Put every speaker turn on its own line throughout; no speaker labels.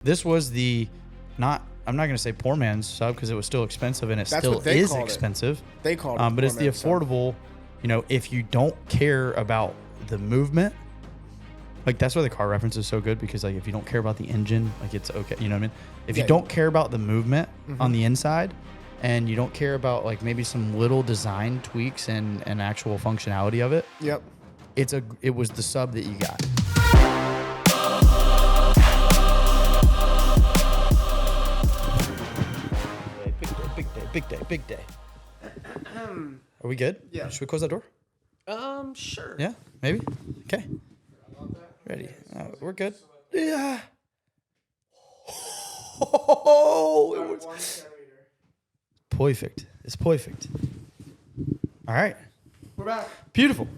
This was I'm not going to say poor man's sub because it was still expensive, and it
That's
still
what they
is
called it.
expensive.
They called it
but it's the
poor man's sub.
affordable, if you don't care about the movement, like that's why the car reference is so good, because like if you don't care about the engine, like it's okay. You know what I mean? If you don't care about the movement on the inside, and you don't care about like maybe some little design tweaks and actual functionality of it,
Yep.
it was the sub that you got. Big day. Are we good?
Yeah.
Should we close that door?
Sure.
Yeah, maybe. Okay. Ready? We're good. Yeah. Oh, it was perfect. It's perfect. All right.
We're back.
Beautiful.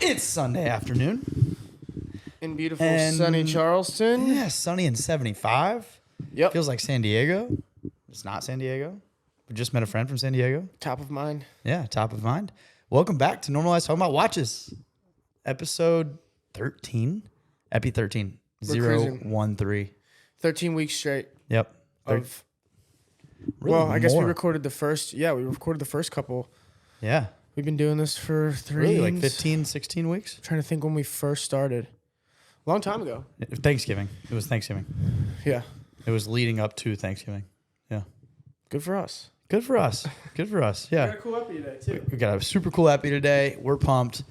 It's Sunday afternoon.
In beautiful sunny Charleston.
Yeah, sunny and 75.
Yep.
Feels like San Diego. It's not San Diego. We just met a friend from San Diego.
Top of mind.
Yeah, top of mind. Welcome back to Normalize Talking About Watches. Episode 13. Epi 13.
We're
013.
13 weeks straight.
Yep.
Of
Really
well, I guess we
more.
recorded the first. Yeah, we recorded the first couple.
Yeah.
We've been doing this for
Really, like 15, 16 weeks?
Trying to think when we first started. Long time ago.
Thanksgiving. It was Thanksgiving.
Yeah.
It was leading up to Thanksgiving. Yeah.
Good for us.
Good for us. Good for us. Yeah.
Got a cool epi today too.
We got a super cool epi today. We're pumped.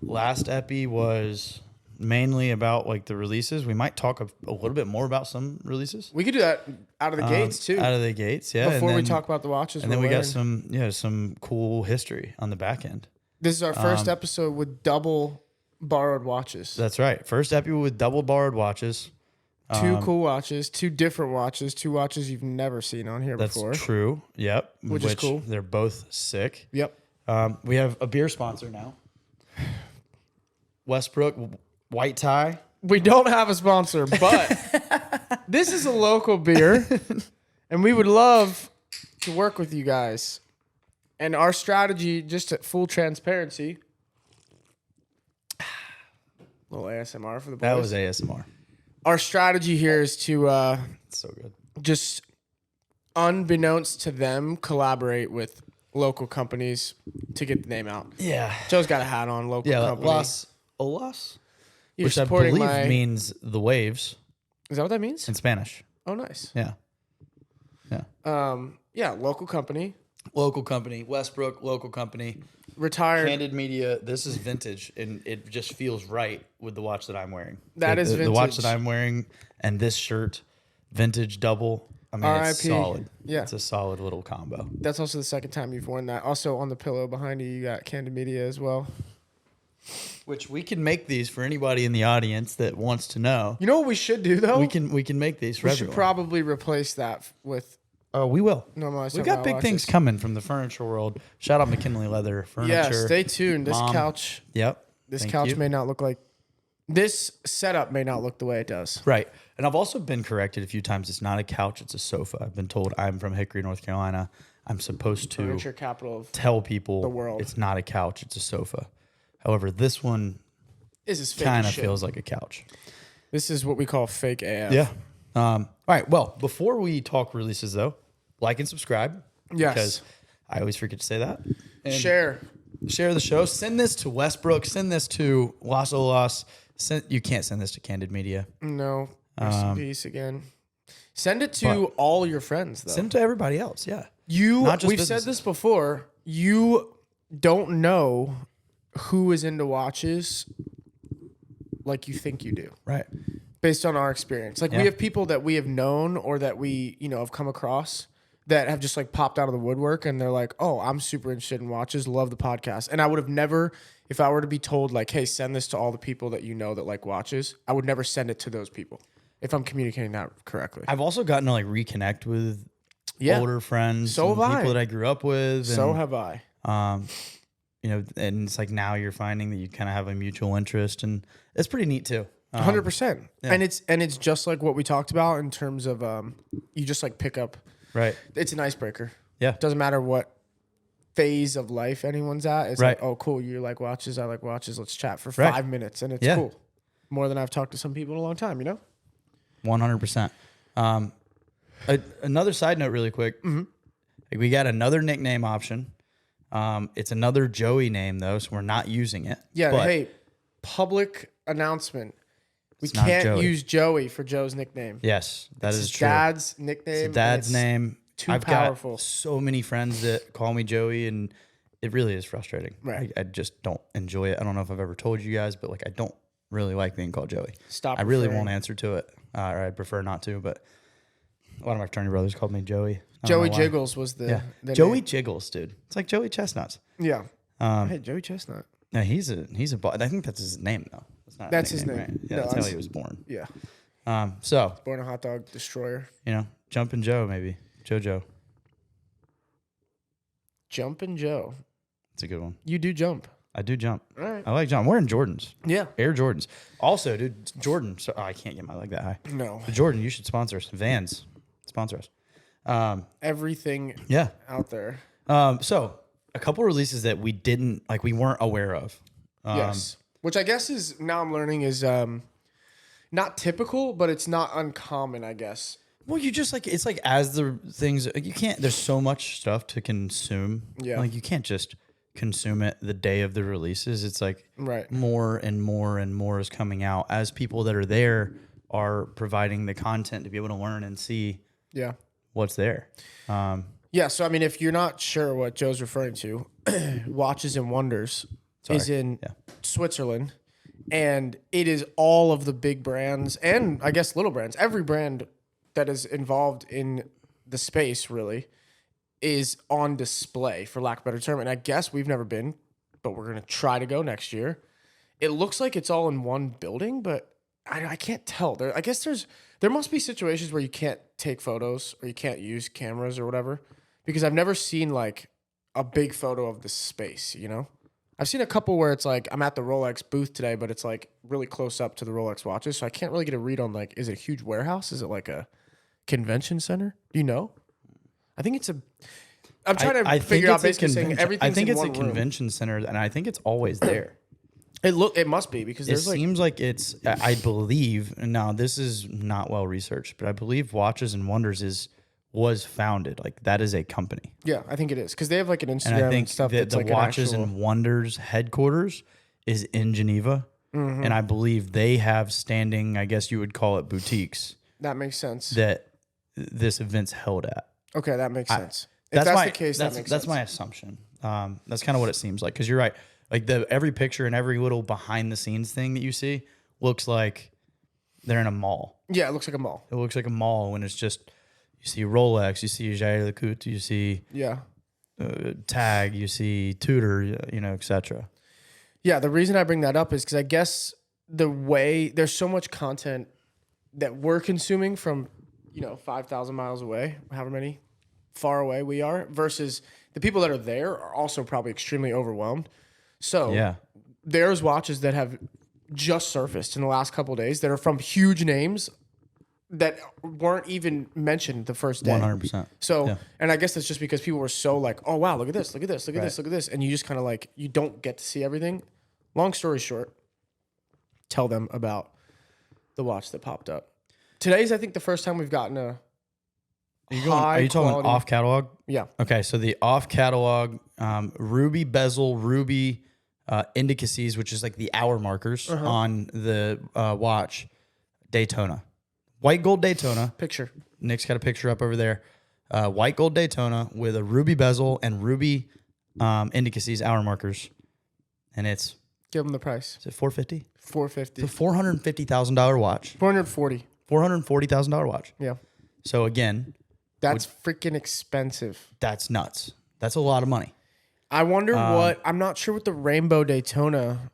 Last epi was mainly about like the releases. We might talk a little bit more about some releases.
We could do that out of the gates too.
Out of the gates, yeah.
Before
and
we
then,
talk about the watches.
and then we
wearing.
got some cool history on the back end.
This is our first episode with double borrowed watches.
That's right. First epi with double borrowed watches.
Two cool watches, two different watches, two watches you've never seen on here
That's
before.
true. Yep.
Which is cool.
They're both sick.
Yep.
We have a beer sponsor now. Westbrook White Tie.
We don't have a sponsor, but this is a local beer, and we would love to work with you guys. And our strategy, just at full transparency, little ASMR for the boys.
That was ASMR.
Our strategy here is to
It's so good.
just, unbeknownst to them, collaborate with local companies to get the name out.
Yeah.
Joe's got a hat on, local
Yeah.
company.
Las Olas,
You're
which I
supporting
believe means the waves
Is that what that means?
in Spanish.
Oh, nice.
Yeah.
Yeah, local company.
Local company. Westbrook, local company.
Retired.
Candid Media. This is vintage, and it just feels right with the watch that I'm wearing.
That is
the watch
vintage.
that I'm wearing and this shirt, vintage double. I mean, it's
RIP.
solid.
Yeah.
It's a solid little combo.
That's also the second time you've worn that. Also on the pillow behind you, you got Cann Media as well.
Which we can make these for anybody in the audience that wants to know.
You know what we should do though?
We can make these for
We should
everyone.
probably replace that with
Oh, we will.
Normalize.
We got big things coming from the furniture world. Shout out McKinley Leather Furniture.
Yeah, stay tuned. This
Mom.
couch.
Yep.
This
Thank
couch
you.
may not look like. This setup may not look the way it does.
Right. And I've also been corrected a few times. It's not a couch, it's a sofa. I've been told I'm from Hickory, North Carolina. I'm supposed to
Furniture capital of
tell people
the world.
it's not a couch, it's a sofa. However, this one
this is fake
kind
as
of
shit.
feels like a couch.
This is what we call fake AF.
Yeah. All right. Well, before we talk releases, though, like and subscribe.
Yes.
Because I always forget to say that. And
Share.
the show. Send this to Westbrook. Send this to Las Olas. You can't send this to Candid Media.
No. Rest in peace again. Send it to all your friends though.
Send it to everybody else. Yeah.
We've said
businesses.
this before. You don't know who is into watches like you think you do,
Right.
based on our experience. Like
Yeah.
we have people that we have known or that we, have come across that have just like popped out of the woodwork and they're like, "Oh, I'm super interested in watches, love the podcast." And I would have never, if I were to be told like, "Hey, send this to all the people that you know that like watches," I would never send it to those people. If I'm communicating that correctly.
I've also gotten to like reconnect with
Yeah.
older friends,
So
and
have I.
people that I grew up with.
So
and,
have I.
and it's like now you're finding that you kind of have a mutual interest, and it's pretty neat too.
100%.
yeah.
And it's just like what we talked about in terms of you just like pick up.
Right.
It's an icebreaker.
Yeah.
Doesn't matter what phase of life anyone's at. It's
Right.
like, oh, cool. You like watches. I like watches. Let's chat for
Right.
5 minutes. And it's
Yeah.
cool. More than I've talked to some people in a long time,
100%. Another side note really quick. Like we got another nickname option. It's another Joey name though, so we're not using it.
Yeah.
But
Hey, public announcement. We
It's not
can't
Joey.
use Joey for Joe's nickname.
yes, that
It's
is
his
true.
dad's nickname.
It's
and
dad's
it's
name.
Too
I've
powerful.
got so many friends that call me Joey, and it really is frustrating.
Right.
I just don't enjoy it. I don't know if I've ever told you guys, but like I don't really like being called Joey.
Stop.
I really
referring.
won't answer to it, or I'd prefer not to. But one of my fraternity brothers called me Joey. I don't
Joey
know why.
Jiggles was the
Joey
name.
Jiggles, dude. It's like Joey Chestnuts.
Yeah.
Um,
Hey, Joey Chestnut.
no, he's a boss. I think that's his name though. That's not.
That's
a
his
nickname,
name.
Right? Yeah,
No,
that's how
that's-
he was born.
Yeah.
So
Born a hot dog destroyer.
Jumpin' Joe maybe JoJo.
Jumpin' Joe.
It's a good one.
You do jump.
I do jump.
All right.
I like jump. I'm wearing Jordans.
Yeah.
Air Jordans. Also, dude, Jordan. So I can't get my leg that high.
No.
But Jordan, you should sponsor us. Vans, sponsor us.
Everything
Yeah.
out there.
So a couple releases that we weren't aware of.
Yes. Which I guess is, now I'm learning, is not typical, but it's not uncommon, I guess.
Well, you just like it's like as the things you can't. There's so much stuff to consume.
Yeah.
Like you can't just consume it the day of the releases. It's like
Right.
more and more and more is coming out as people that are there are providing the content to be able to learn and see
Yeah.
what's there.
Yeah. So, I mean, if you're not sure what Joe's referring to, Watches and Wonders is in Switzerland. And it is all of the big brands and I guess little brands. Every brand that is involved in the space really is on display, for lack of a better term. And I guess we've never been, but we're going to try to go next year. It looks like it's all in one building, but I can't tell. I guess there must be situations where you can't take photos or you can't use cameras or whatever, because I've never seen like a big photo of the space, you know? I've seen a couple where it's like I'm at the Rolex booth today, but it's like really close up to the Rolex watches. So I can't really get a read on like, is it a huge warehouse? Is it like a convention center? Do you know? I think it's I'm trying to figure out basically saying everything.
I think it's a
room.
convention center, and I think it's always there.
It must be because
It
there's like
seems like it's. I believe now this is not well researched, but I believe Watches and Wonders was founded like that is a company.
yeah, I think it is because they have like an Instagram
And I think
and stuff.
that
That's
the
like
Watches
an actual,
and Wonders headquarters is in Geneva, and I believe they have standing. I guess you would call it boutiques
that makes sense.
that this event's held at.
Okay, that makes sense. If that's the case, that makes
that's
sense.
my assumption. That's kind of what it seems like because you're right. Like every picture and every little behind the scenes thing that you see looks like they're in a mall.
Yeah, it looks like a mall.
It looks like a mall when it's just you see Rolex, you see Jair LeCoultre, you see
Yeah.
Tag, you see Tudor, etc.
Yeah, the reason I bring that up is because I guess the way there's so much content that we're consuming from, 5,000 miles away, however many far away we are, versus the people that are there are also probably extremely overwhelmed. So
Yeah.
there's watches that have just surfaced in the last couple of days that are from huge names that weren't even mentioned the first day.
100%.
So,
Yeah.
and I guess that's just because people were so like, oh, wow, look at this, look at this, look at this, look at this. And you just kind of like, you don't get to see everything. Long story short, tell them about the watch that popped up. Today's, I think, the first time we've gotten a
Are you talking
quality-
off catalog?
Yeah.
Okay, so the off catalog ruby bezel, ruby indices, which is like the hour markers on the watch, Daytona. White gold Daytona.
Picture.
Nick's got a picture up over there. White gold Daytona with a ruby bezel and ruby indices, hour markers. And it's,
Give them the price.
is it $450?
$450.
It's a $450,000 watch.
440.
$440,000 watch.
Yeah.
So again,
That's freaking expensive.
that's nuts. That's a lot of money.
I wonder I'm not sure what the Rainbow Daytona.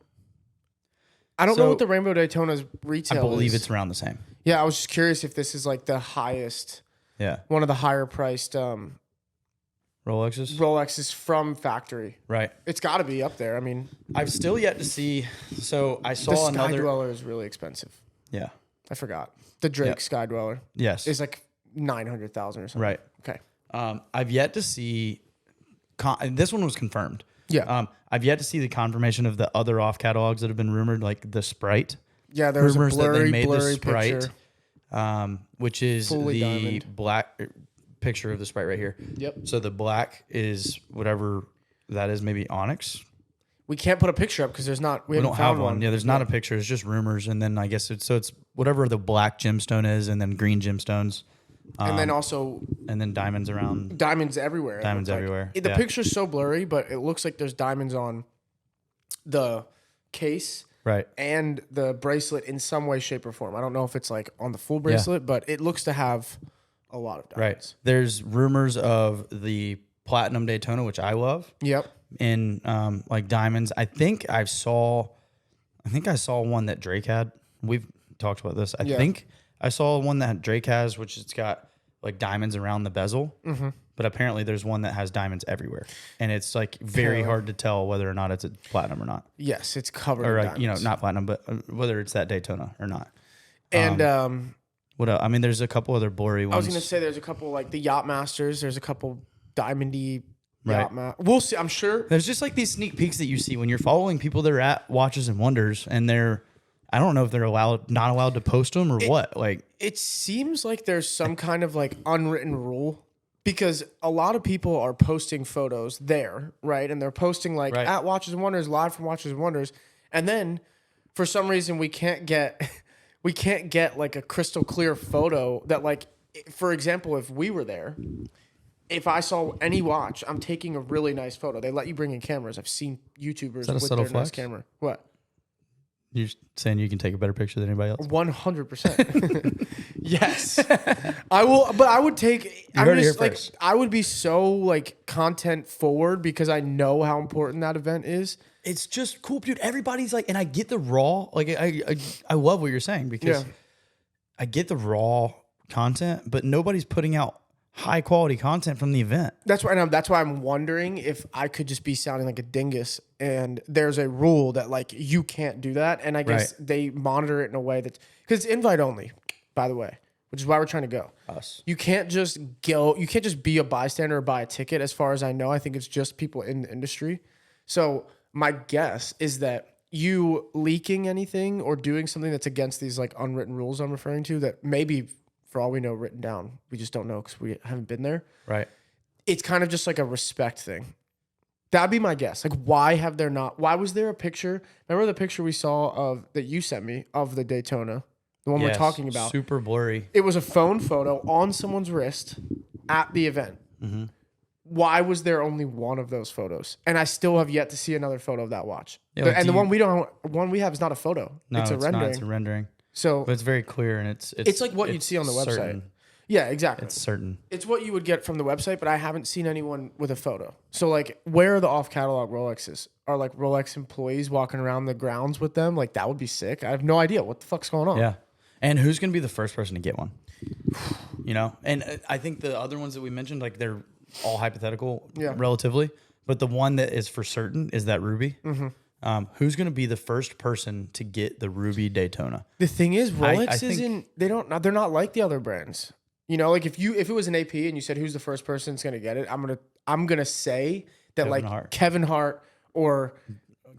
I don't know what the Rainbow Daytona's retail is.
I believe it's around the same.
Yeah, I was just curious if this is like the highest,
Yeah.
one of the higher priced
Rolexes?
Rolexes from factory.
Right.
It's got to be up there. I mean,
I've still yet to see. So I
the
saw
Sky
another.
Dweller is really expensive.
Yeah.
I forgot. The Drake
Yep.
Sky Dweller
Yes.
is like 900,000 or something.
Right.
Okay.
I've yet to see. And this one was confirmed.
Yeah.
I've yet to see the confirmation of the other off catalogs that have been rumored, like the Sprite.
Yeah, there was a
rumors that they
blurry
made the
blurry
Sprite.
picture.
which is
Fully
the
diamond.
black picture of the Sprite right here.
Yep.
So the black is whatever that is, maybe onyx.
We can't put a picture up because we haven't
don't
found
have one. Yeah, there's not a picture. It's just rumors, and then I guess it's whatever the black gemstone is, and then green gemstones,
and then also
and then diamonds around.
diamonds everywhere. it
Diamonds
looks like.
everywhere,
The
yeah.
picture's so blurry, but it looks like there's diamonds on the case
Right.
and the bracelet in some way, shape, or form. I don't know if it's like on the full bracelet, but it looks to have a lot of diamonds.
Right. There's rumors of the platinum Daytona, which I love,
Yep.
in like diamonds. I think I saw one that Drake had. We've talked about this. I think I saw one that Drake has, which it's got like diamonds around the bezel. Mm-hmm. But apparently there's one that has diamonds everywhere. And it's like very hard to tell whether or not it's a platinum or not.
Yes, it's covered
Or
in
like,
diamonds.
not platinum, but whether it's that Daytona or not.
And
What else? I mean, there's a couple other blurry ones.
I was going to say there's a couple like the Yacht Masters. There's a couple diamondy
Right.
We'll see. I'm sure.
There's just like these sneak peeks that you see when you're following people that are at Watches and Wonders, and I don't know if they're not allowed to post them or what. Like,
It seems like there's some kind of like unwritten rule because a lot of people are posting photos there, right? And they're posting like at Watches and Wonders, live from Watches and Wonders. And then for some reason we can't get like a crystal clear photo that, like, for example, if we were there, if I saw any watch, I'm taking a really nice photo. They let you bring in cameras. I've seen YouTubers with
subtle
their nice
flex?
camera. What?
you're saying you can take a better picture than anybody else.
100%. Yes. I will, but I would take,
heard it here first.
I would be so like content forward because I know how important that event is.
It's just cool, dude. Everybody's like, and I get the raw. Like, I love what you're saying because I get the raw content, but nobody's putting out high quality content from the event.
That's why I'm wondering if I could just be sounding like a dingus and there's a rule that like you can't do that. And I guess they monitor it in a way that, because it's invite only, by the way, which is why we're trying to go.
Us.
You can't just be a bystander or buy a ticket. As far as I know, I think it's just people in the industry. So my guess is that you leaking anything or doing something that's against these like unwritten rules I'm referring to that maybe, for all we know, written down. We just don't know because we haven't been there.
Right.
It's kind of just like a respect thing. That'd be my guess. Like, why was there a picture? Remember the picture we saw that you sent me of the Daytona, the one we're talking about?
Super blurry.
It was a phone photo on someone's wrist at the event. Mm-hmm. Why was there only one of those photos? And I still have yet to see another photo of that watch.
Yeah,
and the one we have is not a photo.
No,
it's a rendering.
Not. It's a rendering.
So
but it's very clear, and it's
like what you'd see on the website.
certain.
Yeah, exactly.
It's certain.
It's what you would get from the website, but I haven't seen anyone with a photo. So, like, where are the off-catalog Rolexes? Are, like, Rolex employees walking around the grounds with them? Like, that would be sick. I have no idea. What the fuck's going on?
Yeah. And who's going to be the first person to get one? You know? And I think the other ones that we mentioned, like, they're all hypothetical relatively. But the one that is for certain is that Ruby. Mm-hmm. Who's going to be the first person to get the Ruby Daytona?
The thing is, Rolex they're not like the other brands. You know, like if it was an AP and you said who's the first person that's gonna get it, I'm gonna say that Kevin Hart or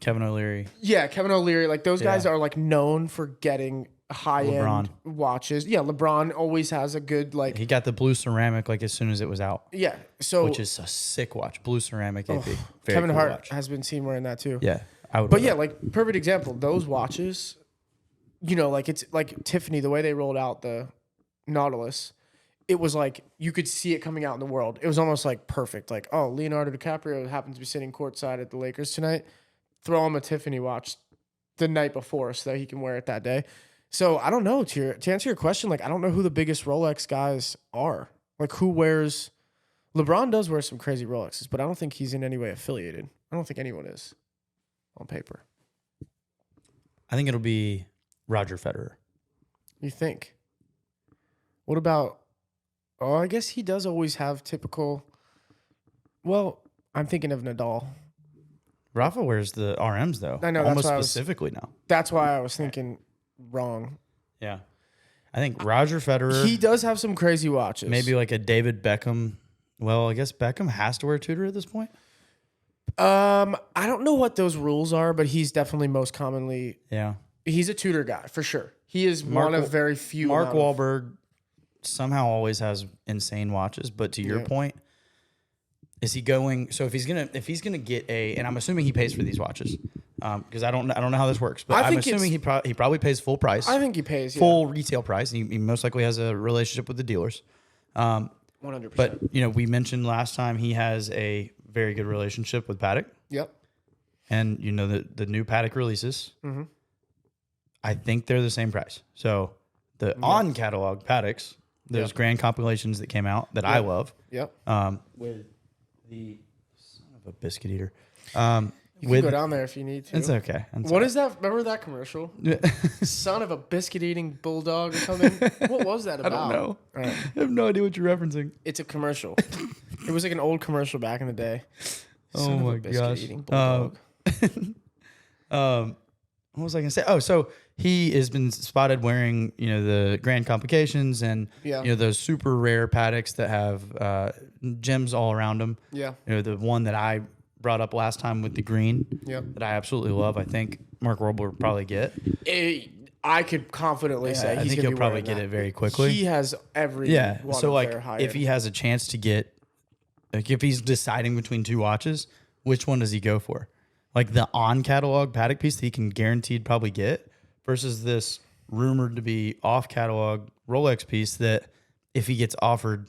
Kevin O'Leary.
Yeah, Kevin O'Leary. Like those guys are like known for getting high end watches. Yeah, LeBron always has a good like.
He got the blue ceramic like as soon as it was out.
Yeah, so
which is a sick watch, blue ceramic AP.
Kevin
cool
Hart
watch.
has been seen wearing that too.
Yeah, I would.
But yeah, like perfect example. Those watches, you know, like it's like Tiffany. The way they rolled out the Nautilus. It was like you could see it coming out in the world. It was almost like perfect. Like, oh, Leonardo DiCaprio happens to be sitting courtside at the Lakers tonight. Throw him a Tiffany watch the night before so that he can wear it that day. So I don't know. To answer your question, like I don't know who the biggest Rolex guys are. Like who wears? LeBron does wear some crazy Rolexes, but I don't think he's in any way affiliated. I don't think anyone is on paper.
I think it'll be Roger Federer.
You think? What about? Oh, I guess he does always have typical. Well, I'm thinking of Nadal.
Rafa wears the RMs though.
I know
almost specifically now.
That's why I was thinking wrong.
Yeah, I think Roger Federer.
He does have some crazy watches.
Maybe like a David Beckham. Well, I guess Beckham has to wear Tudor at this point.
I don't know what those rules are, but he's definitely most commonly.
Yeah,
he's a Tudor guy for sure. He is one of very few.
Mark Wahlberg somehow always has insane watches, but to your point, is he going? So if he's gonna get and I'm assuming he pays for these watches, because I don't know how this works, but I'm assuming he probably pays full price.
I think he pays
full retail price. He most likely has a relationship with the dealers.
100%.
But we mentioned last time he has a very good relationship with Patek.
Yep.
And the new Patek releases. Mm-hmm. I think they're the same price. So the on catalog Pateks, those grand compilations that came out that I love.
Yep.
With the son of a biscuit eater.
You can go down there if you need to.
It's okay.
What is that? Remember that commercial? Son of a biscuit-eating bulldog or something? What was that about?
I don't know.
Right.
I have no idea what you're referencing.
It's a commercial. It was like an old commercial back in the day.
Son of a biscuit-eating bulldog. What was I going to say? Oh, so he has been spotted wearing, the grand complications and, those super rare Pateks that have gems all around them.
Yeah.
The one that I brought up last time with the green that I absolutely love. I think Mark Wahlberg will probably get.
I could confidently say
I think he'll probably get it very quickly.
He has every one
so
of their higher.
If he has a chance to get, if he's deciding between two watches, which one does he go for? Like the on catalog Patek piece that he can guaranteed probably get versus this rumored to be off catalog Rolex piece that if he gets offered,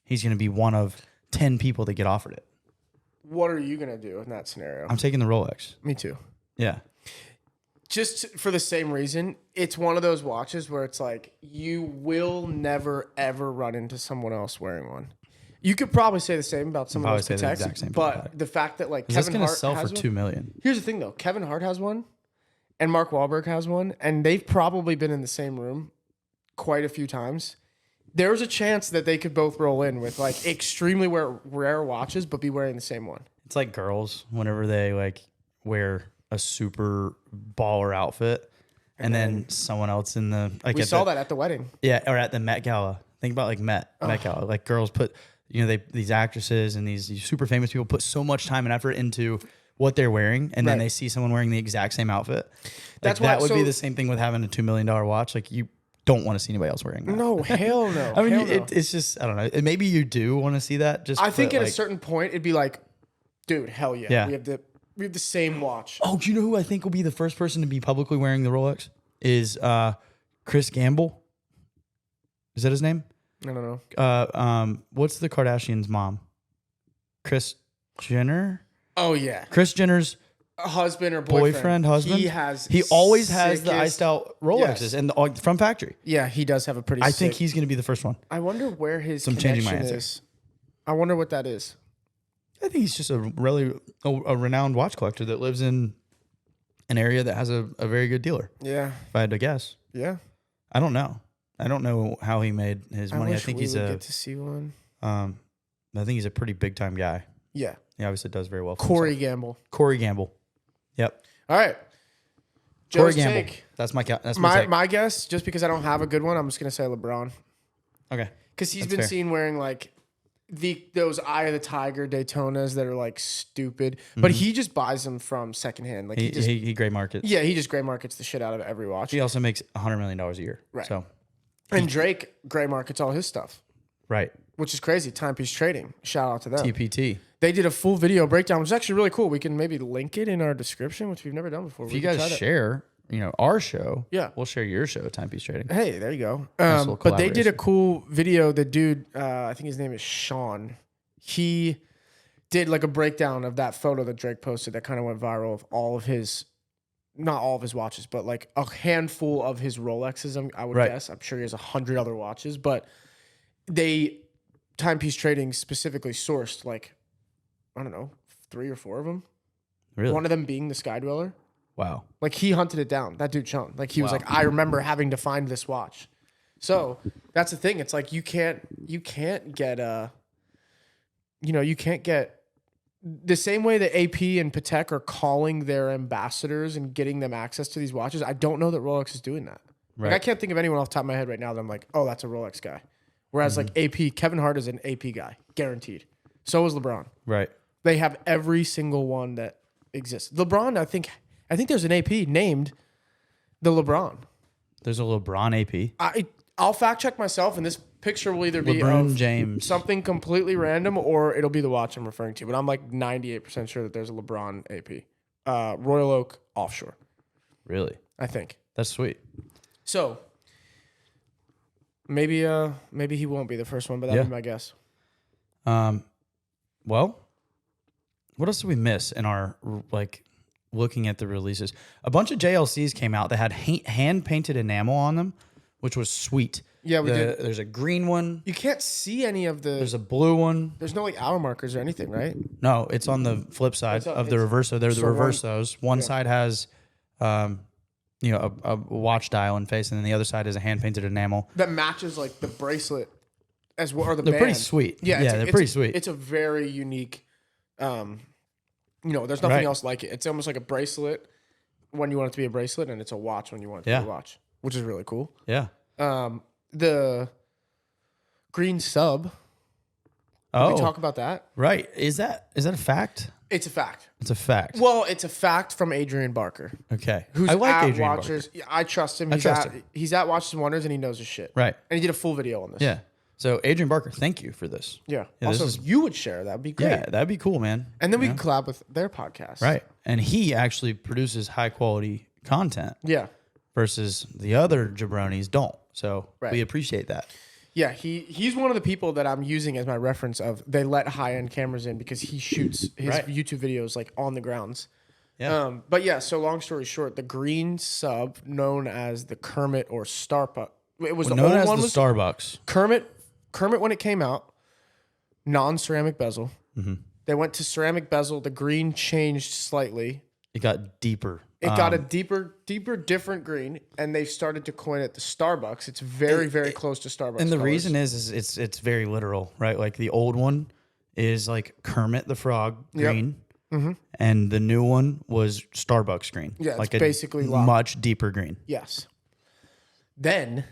he's going to be one of 10 people that get offered it.
What are you going to do in that scenario?
I'm taking the Rolex.
Me too.
Yeah.
Just for the same reason, it's one of those watches where it's like you will never, ever run into someone else wearing one. You could probably say the same about some of those Pateks, but the fact that Kevin Hart
sell
has
for
one,
$2 million.
Here's the thing though, Kevin Hart has one, and Mark Wahlberg has one, and they've probably been in the same room quite a few times. There's a chance that they could both roll in with extremely rare watches, but be wearing the same one.
It's like girls whenever they wear a super baller outfit, and then someone else in the
we saw that at the wedding.
Yeah, or at the Met Gala. Think about Met Gala. Like girls put, these actresses and these super famous people put so much time and effort into what they're wearing, and then they see someone wearing the exact same outfit. That would be the same thing with having a $2 million watch. You don't want to see anybody else wearing that.
No, hell no.
I mean, it's just, I don't know. Maybe you do want to see that.
I think at a certain point, it'd be like, dude, hell yeah. We have the same watch.
Oh, do you know who I think will be the first person to be publicly wearing the Rolex? Is Chris Gamble. Is that his name?
I don't know.
What's the Kardashians' mom? Kris Jenner?
Oh, yeah.
Kris Jenner's
husband or
boyfriend, husband. He always has the iced out Rolexes and from factory.
Yeah, he does have a pretty.
I think he's going to be the first one.
I wonder where his connection is. I wonder what that is.
I think he's just a renowned watch collector that lives in an area that has a very good dealer.
Yeah,
if I had to guess.
Yeah,
I don't know how he made his money. I think he's
get to see one.
I think he's a pretty big time guy.
Yeah,
he obviously does very well.
Corey Gamble.
Yep.
All right.
Joe's take. That's my take.
My guess. Just because I don't have a good one, I'm just gonna say LeBron.
Okay.
Because he's been seen wearing those Eye of the Tiger Daytonas that are stupid, but he just buys them from secondhand.
He gray markets.
Yeah, he just gray markets the shit out of every watch.
He also makes $100 million a year.
Right.
So,
and Drake gray markets all his stuff.
Right.
Which is crazy. Timepiece Trading. Shout out to them.
TPT.
They did a full video breakdown, which is actually really cool. We can maybe link it in our description, which we've never done before.
If you guys share, our show,
yeah,
we'll share your show, Timepiece Trading.
Hey, there you go. But they did a cool video. The dude, I think his name is Sean. He did a breakdown of that photo that Drake posted that kind of went viral of all of his, not all of his watches, but a handful of his Rolexes, I would guess. I'm sure he has 100 other watches, but Timepiece Trading specifically sourced I don't know, 3 or 4 of them.
Really?
One of them being the Sky Dweller.
Wow.
He hunted it down. That dude Sean. He was I remember having to find this watch. So that's the thing. It's you can't get you can't get the same way that AP and Patek are calling their ambassadors and getting them access to these watches. I don't know that Rolex is doing that.
Right.
I can't think of anyone off the top of my head right now that I'm oh, that's a Rolex guy. Whereas AP, Kevin Hart is an AP guy, guaranteed. So is LeBron.
Right.
They have every single one that exists. LeBron, I think there's an AP named the LeBron.
There's a LeBron AP.
I'll fact check myself, and this picture will either be
LeBron
of
James.
something completely random or it'll be the watch I'm referring to. But I'm like 98% sure that there's a LeBron AP. Royal Oak Offshore.
Really?
I think.
That's sweet.
So maybe he won't be the first one, but that'd be my guess.
Well, what else did we miss in our like looking at the releases? A bunch of JLCs came out that had hand painted enamel on them, which was sweet.
Yeah, we did.
There's a green one.
You can't see any of the.
There's a blue one.
There's no like hour markers or anything, right?
No, it's on the flip side of the reverso. They're the reversos. One side has, a watch dial and face, and then the other side is a hand painted enamel
that matches like the bracelet as well, or the
They're
band.
pretty sweet. Yeah, they're pretty sweet.
It's a very unique. There's nothing else like it. It's almost like a bracelet when you want it to be a bracelet, and it's a watch when you want it to be a watch, which is really cool.
Yeah.
The green sub. Did we talk about that?
Right. Is that a fact?
It's a fact.
It's a fact.
Well, it's a fact from Adrian Barker.
Okay.
Who's
I like
at
Adrian
Watchers.
Barker.
Yeah, I trust him. He's at Watches and Wonders, and he knows his shit.
Right.
And he did a full video on this.
Yeah. So Adrian Barker, thank you for this.
Yeah. Also, if you would share, that'd be great.
Yeah, that'd be cool, man.
And then we could collab with their podcast.
Right. And he actually produces high quality content.
Yeah.
Versus the other jabronis don't. So we appreciate that.
Yeah, he's one of the people that I'm using as my reference of they let high end cameras in because he shoots his YouTube videos like on the grounds.
Yeah.
But yeah, so long story short, the green sub known as the Kermit or Starbucks. It was
known as the Starbucks.
Kermit when it came out, non-ceramic bezel. Mm-hmm. They went to ceramic bezel. The green changed slightly.
It got deeper.
It got a deeper, different green, and they've started to coin it the Starbucks. It's very, very close to Starbucks.
And the
colors.
reason is it's very literal, right? Like the old one is like Kermit the Frog green, and the new one was Starbucks green.
Yeah,
like
it's basically
much deeper green.
Yes. Then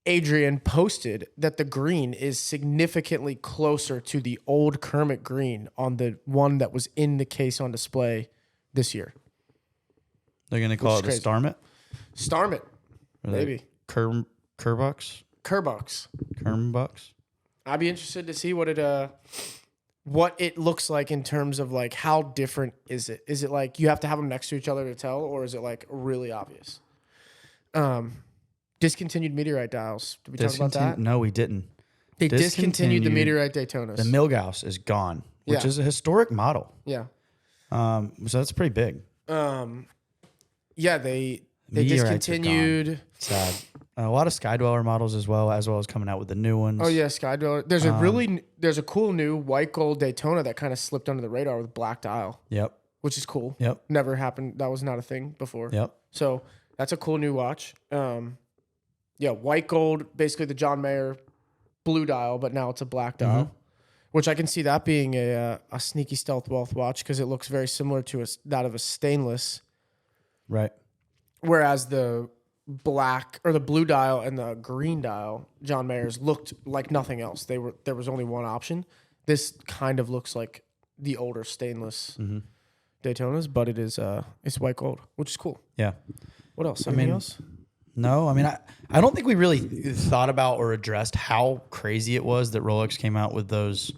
Adrian posted that the green is significantly closer to the old Kermit green on the one that was in the case on display this year.
They're going to call it the Starmit?
Starmit, maybe.
Kerbucks?
Kerbucks. I'd be interested to see what it looks like in terms of like how different is it? Is it like you have to have them next to each other to tell, or is it like really obvious? Discontinued meteorite dials. Did we talk about that?
No, we didn't.
They discontinued the meteorite Daytonas.
The Milgauss is gone, which is a historic model.
Yeah.
So that's pretty big.
Yeah, they discontinued.
Sad. A lot of Skydweller models as well as coming out with the new ones.
Oh yeah, Skydweller. There's a cool new white gold Daytona that kind of slipped under the radar with black dial.
Yep.
Which is cool.
Yep.
Never happened. That was not a thing before.
Yep.
So that's a cool new watch. Yeah, white gold, basically the John Mayer blue dial, but now it's a black dial. Which I can see that being a sneaky stealth wealth watch because it looks very similar to that of a stainless.
Right.
Whereas the black or the blue dial and the green dial, John Mayer's looked like nothing else. There was only one option. This kind of looks like the older stainless Daytonas, but it's white gold, which is cool.
Yeah.
What else? Anything else?
No, I mean, I don't think we really thought about or addressed how crazy it was that Rolex came out with those,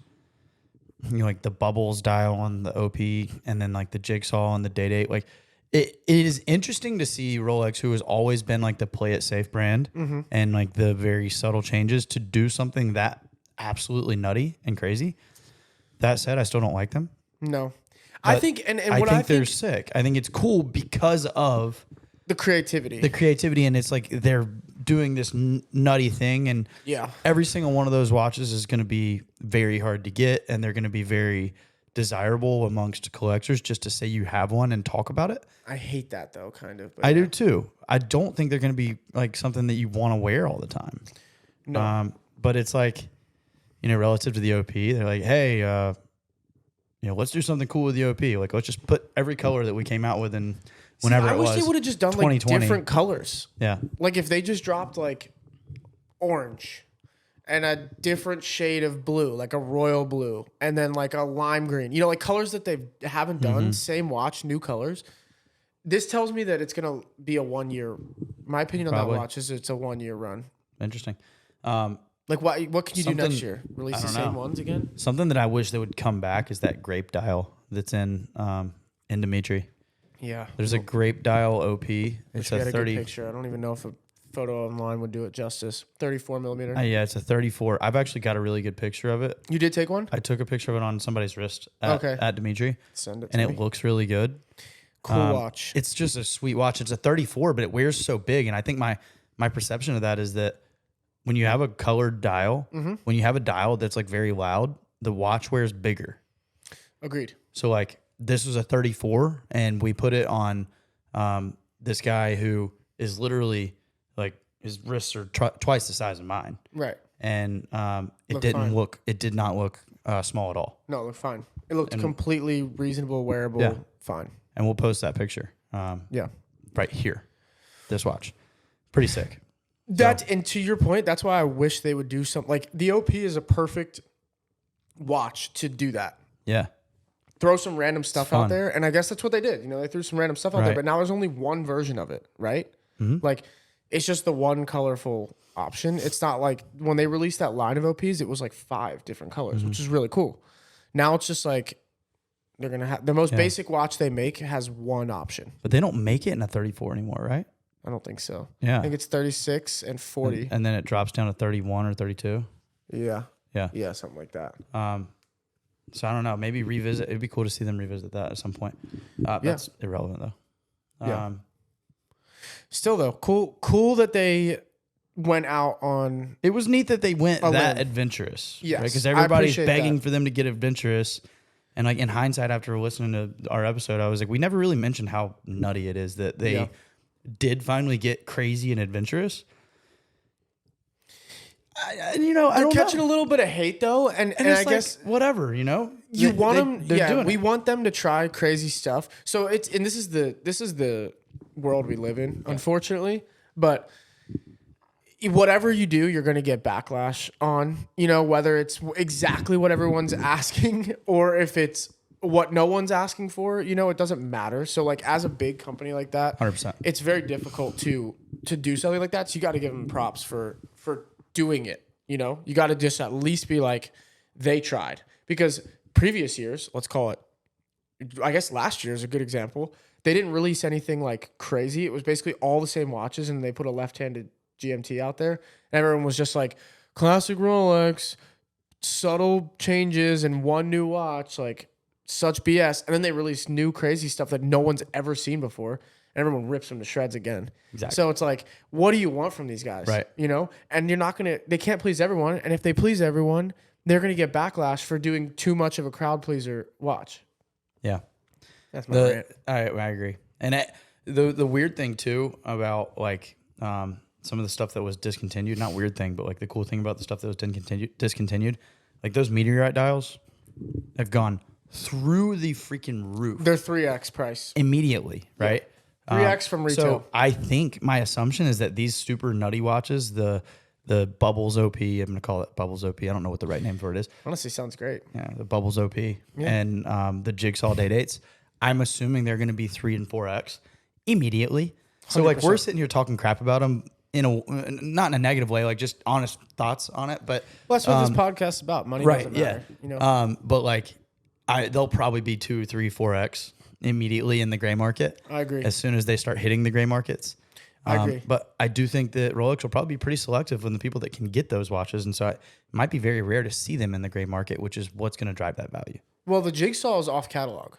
like the bubbles dial on the OP and then like the jigsaw on the Day-Date. Like it is interesting to see Rolex, who has always been like the play it safe brand and like the very subtle changes, to do something that absolutely nutty and crazy. That said, I still don't like them.
No.
But I think they're sick. I think it's cool because of
the creativity,
and it's like they're doing this nutty thing, and every single one of those watches is going to be very hard to get, and they're going to be very desirable amongst collectors just to say you have one and talk about it.
I hate that though, kind of.
I do too. I don't think they're going to be like something that you want to wear all the time.
No,
but it's like, relative to the OP, they're like, hey, let's do something cool with the OP. Like, let's just put every color that we came out with in. Whenever
I wish they would have just done like different colors.
Yeah.
Like if they just dropped like orange and a different shade of blue, like a royal blue, and then like a lime green, like colors that they haven't done, same watch, new colors. This tells me that it's going to be a 1 year My opinion on
Probably.
that watch is it's a 1 year run.
Interesting.
Like what can you do next year? Release the same
know.
ones again?
Something that I wish they would come back is that grape dial that's in Dimitri.
Yeah.
There's a grape dial OP. It's
We
a
had a
30.
good picture. I don't even know if a photo online would do it justice. 34 millimeter.
Yeah, it's a 34. I've actually got a really good picture of it.
You did take one?
I took a picture of it on somebody's wrist at Dimitri.
Send it to
and
me.
it looks really good.
Cool watch.
It's just a sweet watch. It's a 34, but it wears so big. And I think my perception of that is that when you have a colored dial, when you have a dial that's like very loud, the watch wears bigger.
Agreed.
So like this was a 34 and we put it on this guy who is literally like his wrists are twice the size of mine.
Right.
And it did not look small at all.
No, it looked fine. It looked completely reasonable, wearable, fine.
And we'll post that picture. Right here. This watch. Pretty sick.
And to your point, that's why I wish they would do something. Like the OP is a perfect watch to do that.
Yeah.
Throw some random stuff out there. And I guess that's what they did. You know, they threw some random stuff out there, but now there's only one version of it, right? Like it's just the one colorful option. It's not like when they released that line of OPs, it was like 5 different colors, which is really cool. Now it's just like they're going to have the most basic watch they make has one option.
But they don't make it in a 34 anymore, right?
I don't think so.
Yeah.
I think it's 36 and 40.
And then it drops down to 31 or 32.
Yeah.
Yeah.
Yeah, something like that.
So I don't know. Maybe revisit. It'd be cool to see them revisit that at some point. That's irrelevant though.
Yeah. Still though, cool that they went out on.
It was neat that they went that adventurous.
Yes,
because everybody's begging for them to get adventurous. And like in hindsight, after listening to our episode, I was like, we never really mentioned how nutty it is that they did finally get crazy and adventurous.
They're catching a little bit of hate though, and I guess
whatever,
you want them. Yeah, we want them to try crazy stuff. So this is the world we live in, unfortunately. But whatever you do, you're going to get backlash on. Whether it's exactly what everyone's asking or if it's what no one's asking for. It doesn't matter. So like as a big company like that,
100%,
it's very difficult to do something like that. So you got to give them props for doing it. You got to just at least be like, they tried. Because previous years, let's call it, I guess last year is a good example. They didn't release anything like crazy. It was basically all the same watches, and they put a left-handed GMT out there. And everyone was just like, classic Rolex, subtle changes, and one new watch, like such BS. And then they released new crazy stuff that no one's ever seen before. And everyone rips them to shreds again. Exactly. So it's like, what do you want from these guys?
Right.
And they can't please everyone. And if they please everyone, they're going to get backlash for doing too much of a crowd pleaser watch.
Yeah.
That's my rant.
I agree. And the weird thing too about like some of the stuff that was discontinued, not weird thing, but like the cool thing about the stuff that was discontinued, like those meteorite dials have gone through the freaking roof.
They're 3x price.
Immediately, right?
Yeah. 3x from retail.
So I think my assumption is that these super nutty watches, the Bubbles OP, I'm going to call it Bubbles OP. I don't know what the right name for it is.
Honestly, sounds great.
Yeah, the Bubbles OP and the Jigsaw Day Dates. I'm assuming they're going to be 3 and 4x immediately. So 100%. Like we're sitting here talking crap about them not in a negative way, like just honest thoughts on it. But
that's what this podcast is about. Money doesn't matter.
But like they'll probably be 2, 3, 4x immediately in the gray market.
I agree.
As soon as they start hitting the gray markets.
I agree.
But I do think that Rolex will probably be pretty selective on the people that can get those watches. And so it might be very rare to see them in the gray market, which is what's going to drive that value.
Well, the Jigsaw is off catalog.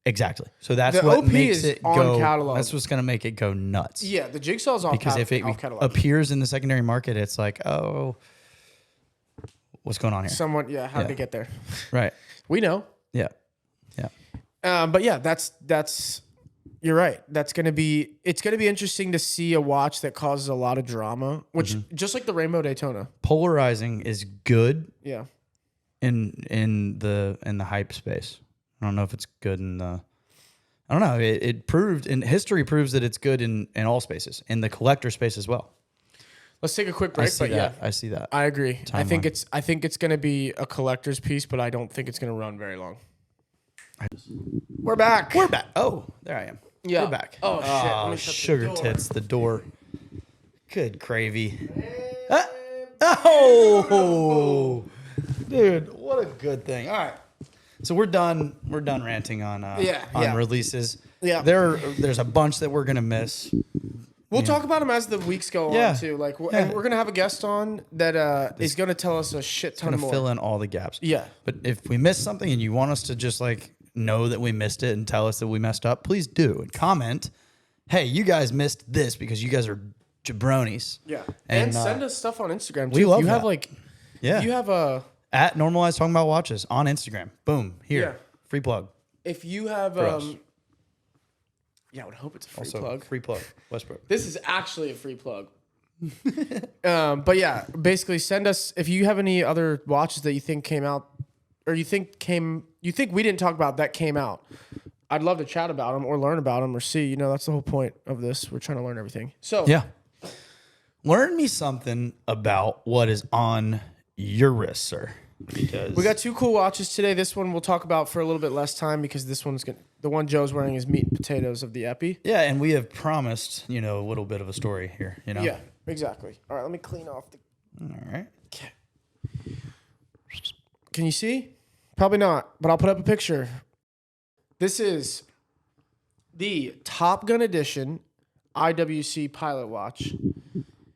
Exactly. So that's
the
what
OP
makes
is
it
on
go.
catalog.
That's what's going to make it go nuts.
Yeah, the Jigsaw is off
because if it
catalog.
appears in the secondary market, it's like, oh, what's going on here?
How did it get there?
Right.
We know.
Yeah.
But yeah, that's you're right. It's gonna be interesting to see a watch that causes a lot of drama, which just like the Rainbow Daytona.
Polarizing is good.
Yeah.
In the hype space. I don't know if it's good in the. I don't know. It proved, and history proves that it's good in all spaces, in the collector space as well.
Let's take a quick break.
I see that.
I agree. I think it's going to be a collector's piece, but I don't think it's going to run very long. We're back.
Oh, there I am.
Yeah.
We're back.
Oh shit!
Oh, sugar tits. The door. Good gravy. Oh, dude, what a good thing. All right. So we're done. We're done ranting on releases.
Yeah.
There's a bunch that we're gonna miss.
We'll talk about them as the weeks go on too. Like, and we're gonna have a guest on that is gonna tell us a shit ton more.
Fill in all the gaps.
Yeah.
But if we miss something and you want us to just like know that we missed it and tell us that we messed up, please do and comment. Hey, you guys missed this because you guys are jabronis.
Yeah. And send us stuff on Instagram too.
We love
you
that.
have like, you have a
at Normalize Talking About Watches on Instagram. Boom. Here. Free plug.
If you have I would hope it's a free plug.
Free plug. Westbrook.
This is actually a free plug. But yeah, basically send us if you have any other watches that you think came out or you think we didn't talk about that came out. I'd love to chat about them or learn about them or see. You know, that's the whole point of this. We're trying to learn everything. So
yeah, learn me something about what is on your wrist, sir. Because
we got 2 cool watches today. This one we'll talk about for a little bit less time because this one's the one Joe's wearing is meat and potatoes of the Epi.
Yeah, and we have promised, a little bit of a story here.
Yeah, exactly. All right, let me clean off the.
All right.
Okay. Can you see? Probably not, but I'll put up a picture. This is the Top Gun Edition IWC pilot watch.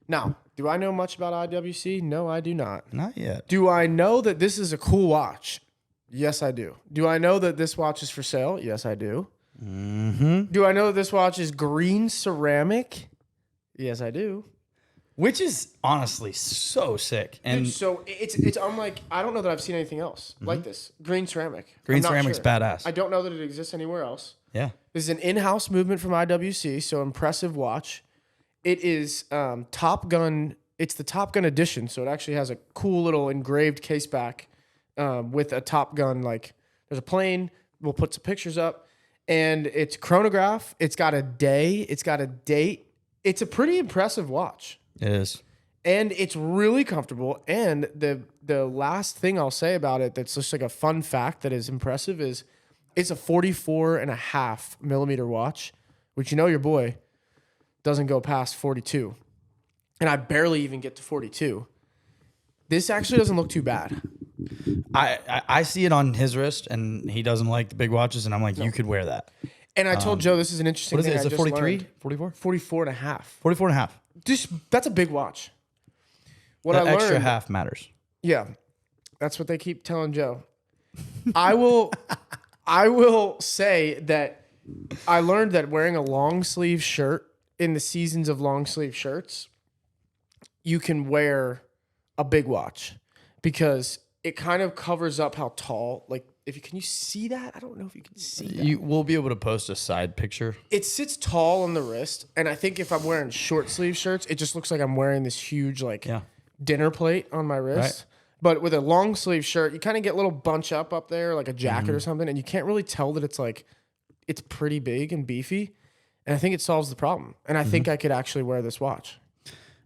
Now, do I know much about IWC? No, I do not.
Not yet.
Do I know that this is a cool watch? Yes, I do. Do I know that this watch is for sale? Yes, I do.
Mm-hmm.
Do I know that this watch is green ceramic? Yes, I do.
Which is honestly so sick. And
dude, so it's unlike, I don't know that I've seen anything else like this. Green ceramic.
Green ceramic's badass.
I don't know that it exists anywhere else.
Yeah.
This is an in-house movement from IWC, so impressive watch. It is Top Gun. It's the Top Gun edition, so it actually has a cool little engraved case back with a Top Gun. Like there's a plane. We'll put some pictures up, and it's chronograph. It's got a day. It's got a date. It's a pretty impressive watch.
It is.
And it's really comfortable. And the last thing I'll say about it that's just like a fun fact that is impressive is it's a 44.5 millimeter watch, which your boy doesn't go past 42. And I barely even get to 42. This actually doesn't look too bad.
I see it on his wrist, and he doesn't like the big watches, and I'm like, you could wear that.
And I told Joe this is an interesting
thing.
What is it?
It's a 43? 44?
44.5.
44.5.
That's a big watch. What
that
I learned,
extra half matters.
Yeah. That's what they keep telling Joe. I will say that I learned that wearing a long sleeve shirt in the seasons of long sleeve shirts, you can wear a big watch because it kind of covers up how tall, like can you see that? I don't know if you can see that.
We'll be able to post a side picture.
It sits tall on the wrist, and I think if I'm wearing short sleeve shirts, it just looks like I'm wearing this huge dinner plate on my wrist. Right. But with a long sleeve shirt, you kind of get a little bunch up there, like a jacket or something, and you can't really tell that it's pretty big and beefy. And I think it solves the problem. And I think I could actually wear this watch.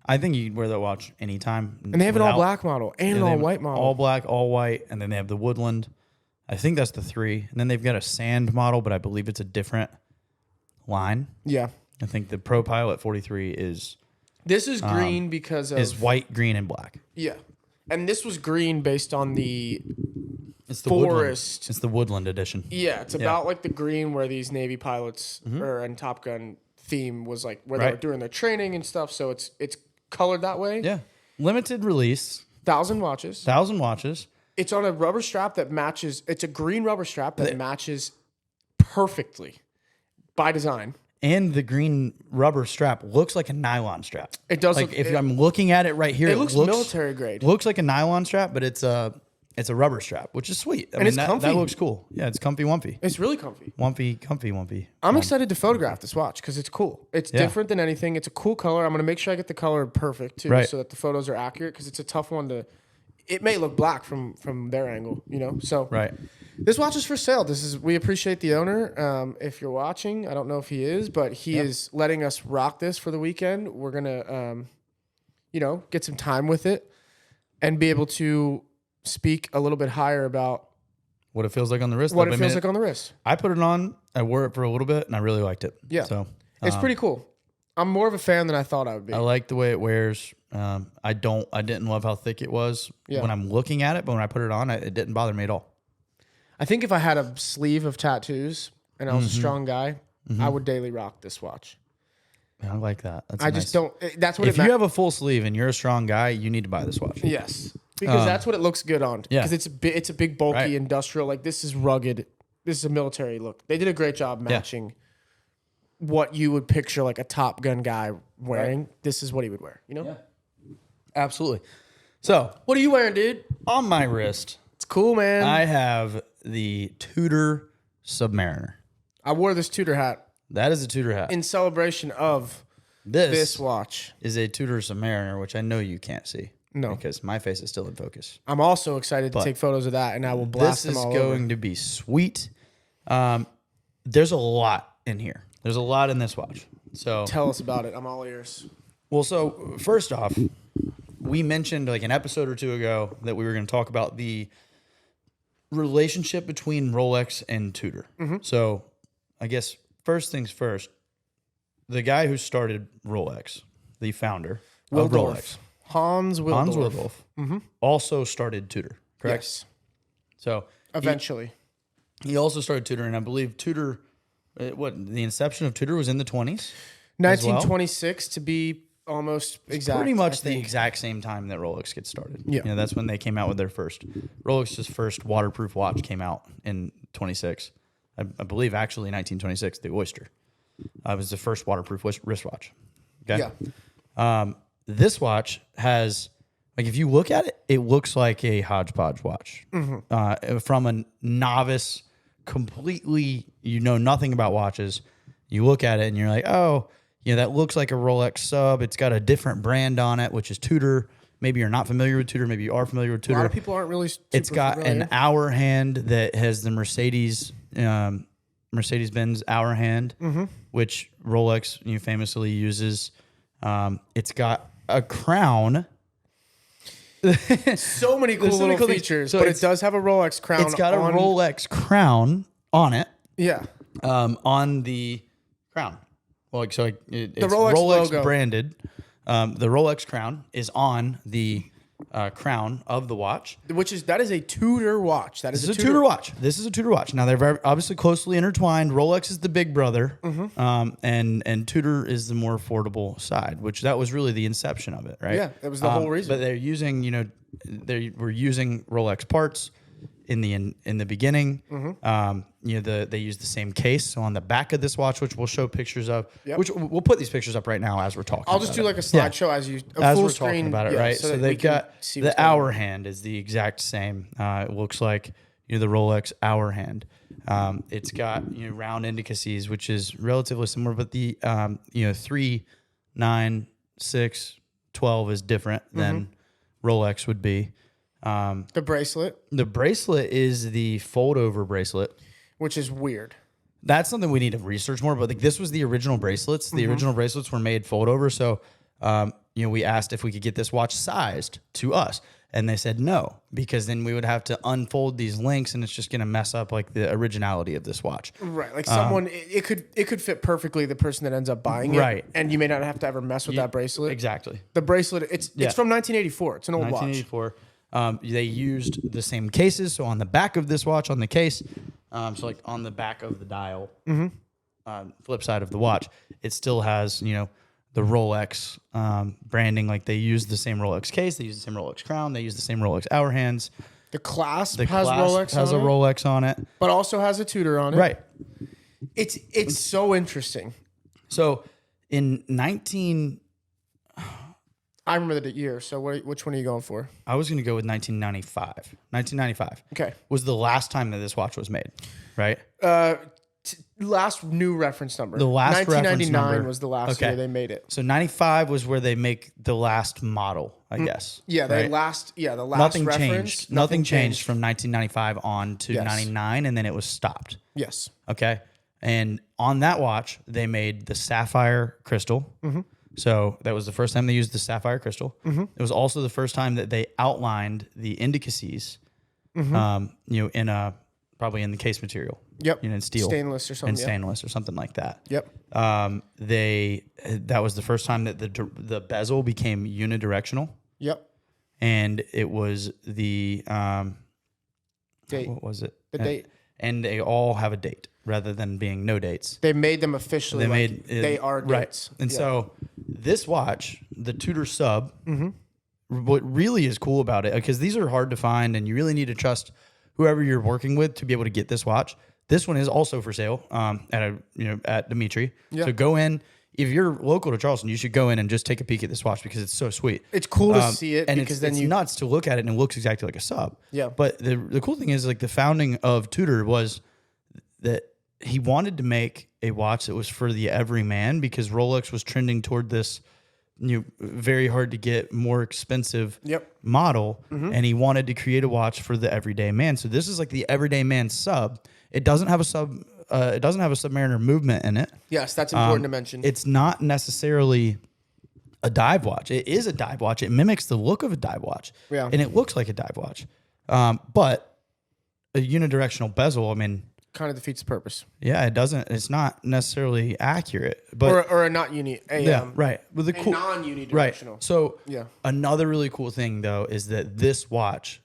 I think you could wear that watch anytime.
And they have an all black model and an all white model.
All black, all white, and then they have the woodland. I think that's the 3. And then they've got a sand model, but I believe it's a different line.
Yeah.
I think the Pro Pilot 43 is...
This is green because of...
Is white, green, and black.
Yeah. And this was green based on the
it's the
forest.
Woodland. It's the Woodland edition.
Yeah, it's about like the green where these Navy pilots and Top Gun theme was like where they were doing their training and stuff. So it's colored that way.
Yeah. Limited release.
1,000 watches.
1,000 watches.
It's on a rubber strap that matches. It's a green rubber strap that matches perfectly by design.
And the green rubber strap looks like a nylon strap.
It does.
Like if I'm looking at it right here,
it looks military grade.
Looks like a nylon strap, but it's a rubber strap, which is sweet. I mean,
it's comfy.
That looks cool. Yeah, it's comfy, wumpy.
It's really comfy.
Wumpy.
I'm excited to photograph this watch because it's cool. It's different than anything. It's a cool color. I'm going to make sure I get the color perfect too, so that the photos are accurate because it's a tough one to... It may look black from their angle, So this watch is for sale. We appreciate the owner. If you're watching, I don't know if he is, but he is letting us rock this for the weekend. We're gonna, get some time with it and be able to speak a little bit higher about
what it feels like on the wrist.
What it feels like on the wrist.
I put it on. I wore it for a little bit, and I really liked it.
Yeah,
so
it's pretty cool. I'm more of a fan than I thought I would be.
I like the way it wears. I didn't love how thick it was when I'm looking at it, but when I put it on, it didn't bother me at all.
I think if I had a sleeve of tattoos and I was a strong guy, I would daily rock this watch.
I like that. That's
I
nice.
just don't. That's what
If you have a full sleeve and you're a strong guy, you need to buy this watch.
Yes, because that's what it looks good on.
Yeah.
Because it's a big, bulky, industrial. Like, this is rugged. This is a military look. They did a great job matching what you would picture like a Top Gun guy wearing. Right. This is what he would wear. You know?
Yeah. Absolutely. So,
what are you wearing, dude?
On my wrist,
it's cool, man.
I have the Tudor Submariner.
I wore this Tudor hat.
That is a Tudor hat.
In celebration of this watch.
Is a Tudor Submariner, which I know you can't see.
No.
Because my face is still in focus.
I'm also excited to take photos of that, and I will blast them all over.
This is going to be sweet. There's a lot in here. There's a lot in this watch. So
tell us about it. I'm all ears.
Well, so first off, we mentioned like an episode or two ago that we were going to talk about the relationship between Rolex and Tudor. Mm-hmm. So I guess first things first, the guy who started Rolex, the founder of Rolex,
Hans Willdorf,
also started Tudor, correct?
Yes.
So
eventually.
He also started Tudor, and I believe Tudor, the inception of Tudor was in the 20s?
1926 to be almost exact.
Pretty much the exact same time that Rolex gets started. Yeah. You know, that's when they came out with their first. Rolex's first waterproof watch came out in 26. I believe actually 1926, the Oyster. It was the first waterproof wristwatch. Okay. Yeah. This watch has, like, if you look at it, it looks like a hodgepodge watch. Mm-hmm. From a novice, completely, you know nothing about watches. You look at it and you're like, oh, you know, that looks like a Rolex sub. It's got a different brand on it, which is Tudor. Maybe you're not familiar with Tudor. Maybe you are familiar with Tudor.
A lot of people aren't really super
It's got
familiar.
an hour hand that has the Mercedes-Benz hour hand, which Rolex famously uses. It's got a crown.
So many cool little features, so but it does have a Rolex crown.
It's got a Rolex crown on it.
Yeah.
On the crown. Well, it's
the
Rolex
logo.
Branded. The Rolex crown is on the crown of the watch.
That is a Tudor watch.
This is a Tudor watch. This is a Tudor watch. Now, they're very obviously closely intertwined. Rolex is the big brother, and Tudor is the more affordable side, which that was really the inception of it, right?
Yeah, that was the whole reason.
But they're using, they were using Rolex parts in the beginning. They use the same case. So on the back of this watch, which we'll show pictures of, which we'll put these pictures up right now as we're talking.
I'll just do like a slideshow as
we're talking about it, right? So they've got the hour hand is the exact same. It looks like the Rolex hour hand. It's got round indices, which is relatively similar, but the 3, 9, 6, 12 is different than Rolex would be.
The bracelet.
The bracelet is the fold over bracelet,
which is weird.
That's something we need to research more. But this was the original bracelets. The original bracelets were made fold over. So, we asked if we could get this watch sized to us, and they said no, because then we would have to unfold these links, and it's just going to mess up like the originality of this watch.
Right, like someone it could fit perfectly the person that ends up buying it, right? And you may not have to ever mess with that bracelet.
Exactly.
The bracelet, it's from 1984. It's an old
1984. They used the same cases. So on the back of this watch, on the case, so like on the back of the dial, flip side of the watch, it still has, the Rolex branding. Like they use the same Rolex case, they use the same Rolex crown, they use the same Rolex hour hands.
The clasp has a
Rolex on it,
but also has a Tudor on it.
Right.
It's so interesting.
So in
I remember the year. So which one are you going for?
I was going to go with 1995. 1995.
Okay.
Was the last time that this watch was made, right?
Last new reference number.
The last
1999 was the last year they made it.
So 95 was where they make the last model, I guess.
Yeah,
right?
the last
Nothing
reference.
Changed. Nothing changed from 1995 on to 99, and then it was stopped.
Yes.
Okay. And on that watch, they made the sapphire crystal. So that was the first time they used the sapphire crystal. It was also the first time that they outlined the indices, in a probably in the case material.
Yep.
You know, in steel,
stainless or something.
and stainless or something like that.
Yep.
That was the first time that the bezel became unidirectional,
Yep.
and it was the
Date.
what was it?
The date.
And they all have a date rather than being no dates.
They made them officially. They are
right.
dates.
And so this watch, the Tudor Sub,
Mm-hmm.
what really is cool about it, because these are hard to find, and you really need to trust whoever you're working with to be able to get this watch. This one is also for sale at Dimitri.
Yeah.
So go in. If you're local to Charleston, you should go in and just take a peek at this watch because it's so sweet.
It's cool to see it
and
because
it's nuts to look at it and it looks exactly like a sub.
Yeah.
But the cool thing is, like, the founding of Tudor was that he wanted to make a watch that was for the everyman, because Rolex was trending toward this very hard to get, more expensive model, and he wanted to create a watch for the everyday man. So this is like the everyday man sub. It doesn't have a sub. It doesn't have a Submariner movement in it.
Yes, that's important to mention.
It's not necessarily a dive watch. It is a dive watch. It mimics the look of a dive watch.
Yeah.
And it looks like a dive watch. But a unidirectional bezel, I mean,
kind of defeats the purpose.
yeah, it's not necessarily accurate. But
or a not uni.
right. With the cool
non-unidirectional.
Right. So
Yeah.
another really cool thing though is that this watch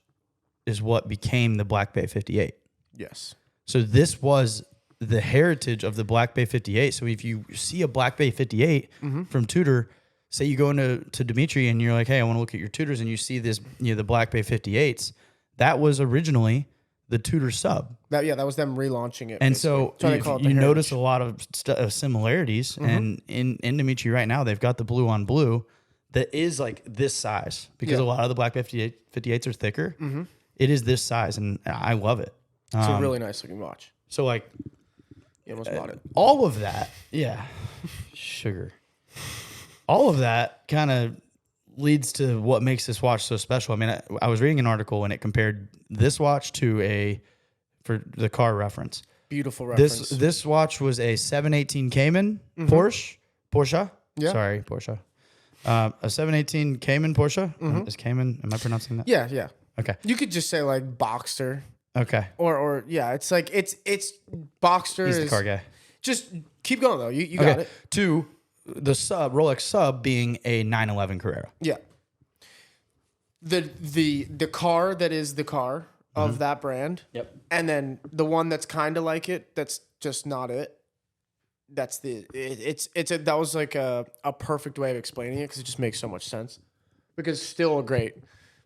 is what became the Black Bay 58.
Yes.
So this was the heritage of the Black Bay 58. So if you see a Black Bay 58 from Tudor, say you go into Dimitri and you're like, hey, I want to look at your Tudors, and you see this, the Black Bay 58s, that was originally the Tudor sub.
That was them relaunching it.
And
basically.
so you notice a lot of similarities. And in Dimitri right now, they've got the blue on blue that is like this size, because a lot of the Black Bay 58s are thicker. It is this size, and I love it.
It's a really nice looking watch.
So like,
You almost bought it.
all of that, sugar. All of that kind of leads to what makes this watch so special. I mean, I was reading an article and it compared this watch to for the car reference.
Beautiful reference.
This watch was a 718 Cayman Porsche.
Yeah.
Sorry, Porsche. A 718 Cayman Porsche. Is Cayman? Am I pronouncing that?
Yeah.
Okay.
You could just say like Boxster.
Okay.
Or it's like it's Boxster.
He's the car guy.
Just keep going though. You got it.
To the Rolex sub being a 911 Carrera.
Yeah. The car that is the car of that brand.
Yep.
And then the one that's kind of like it, that's just not it. That's that was like a perfect way of explaining it, because it just makes so much sense. Because still a great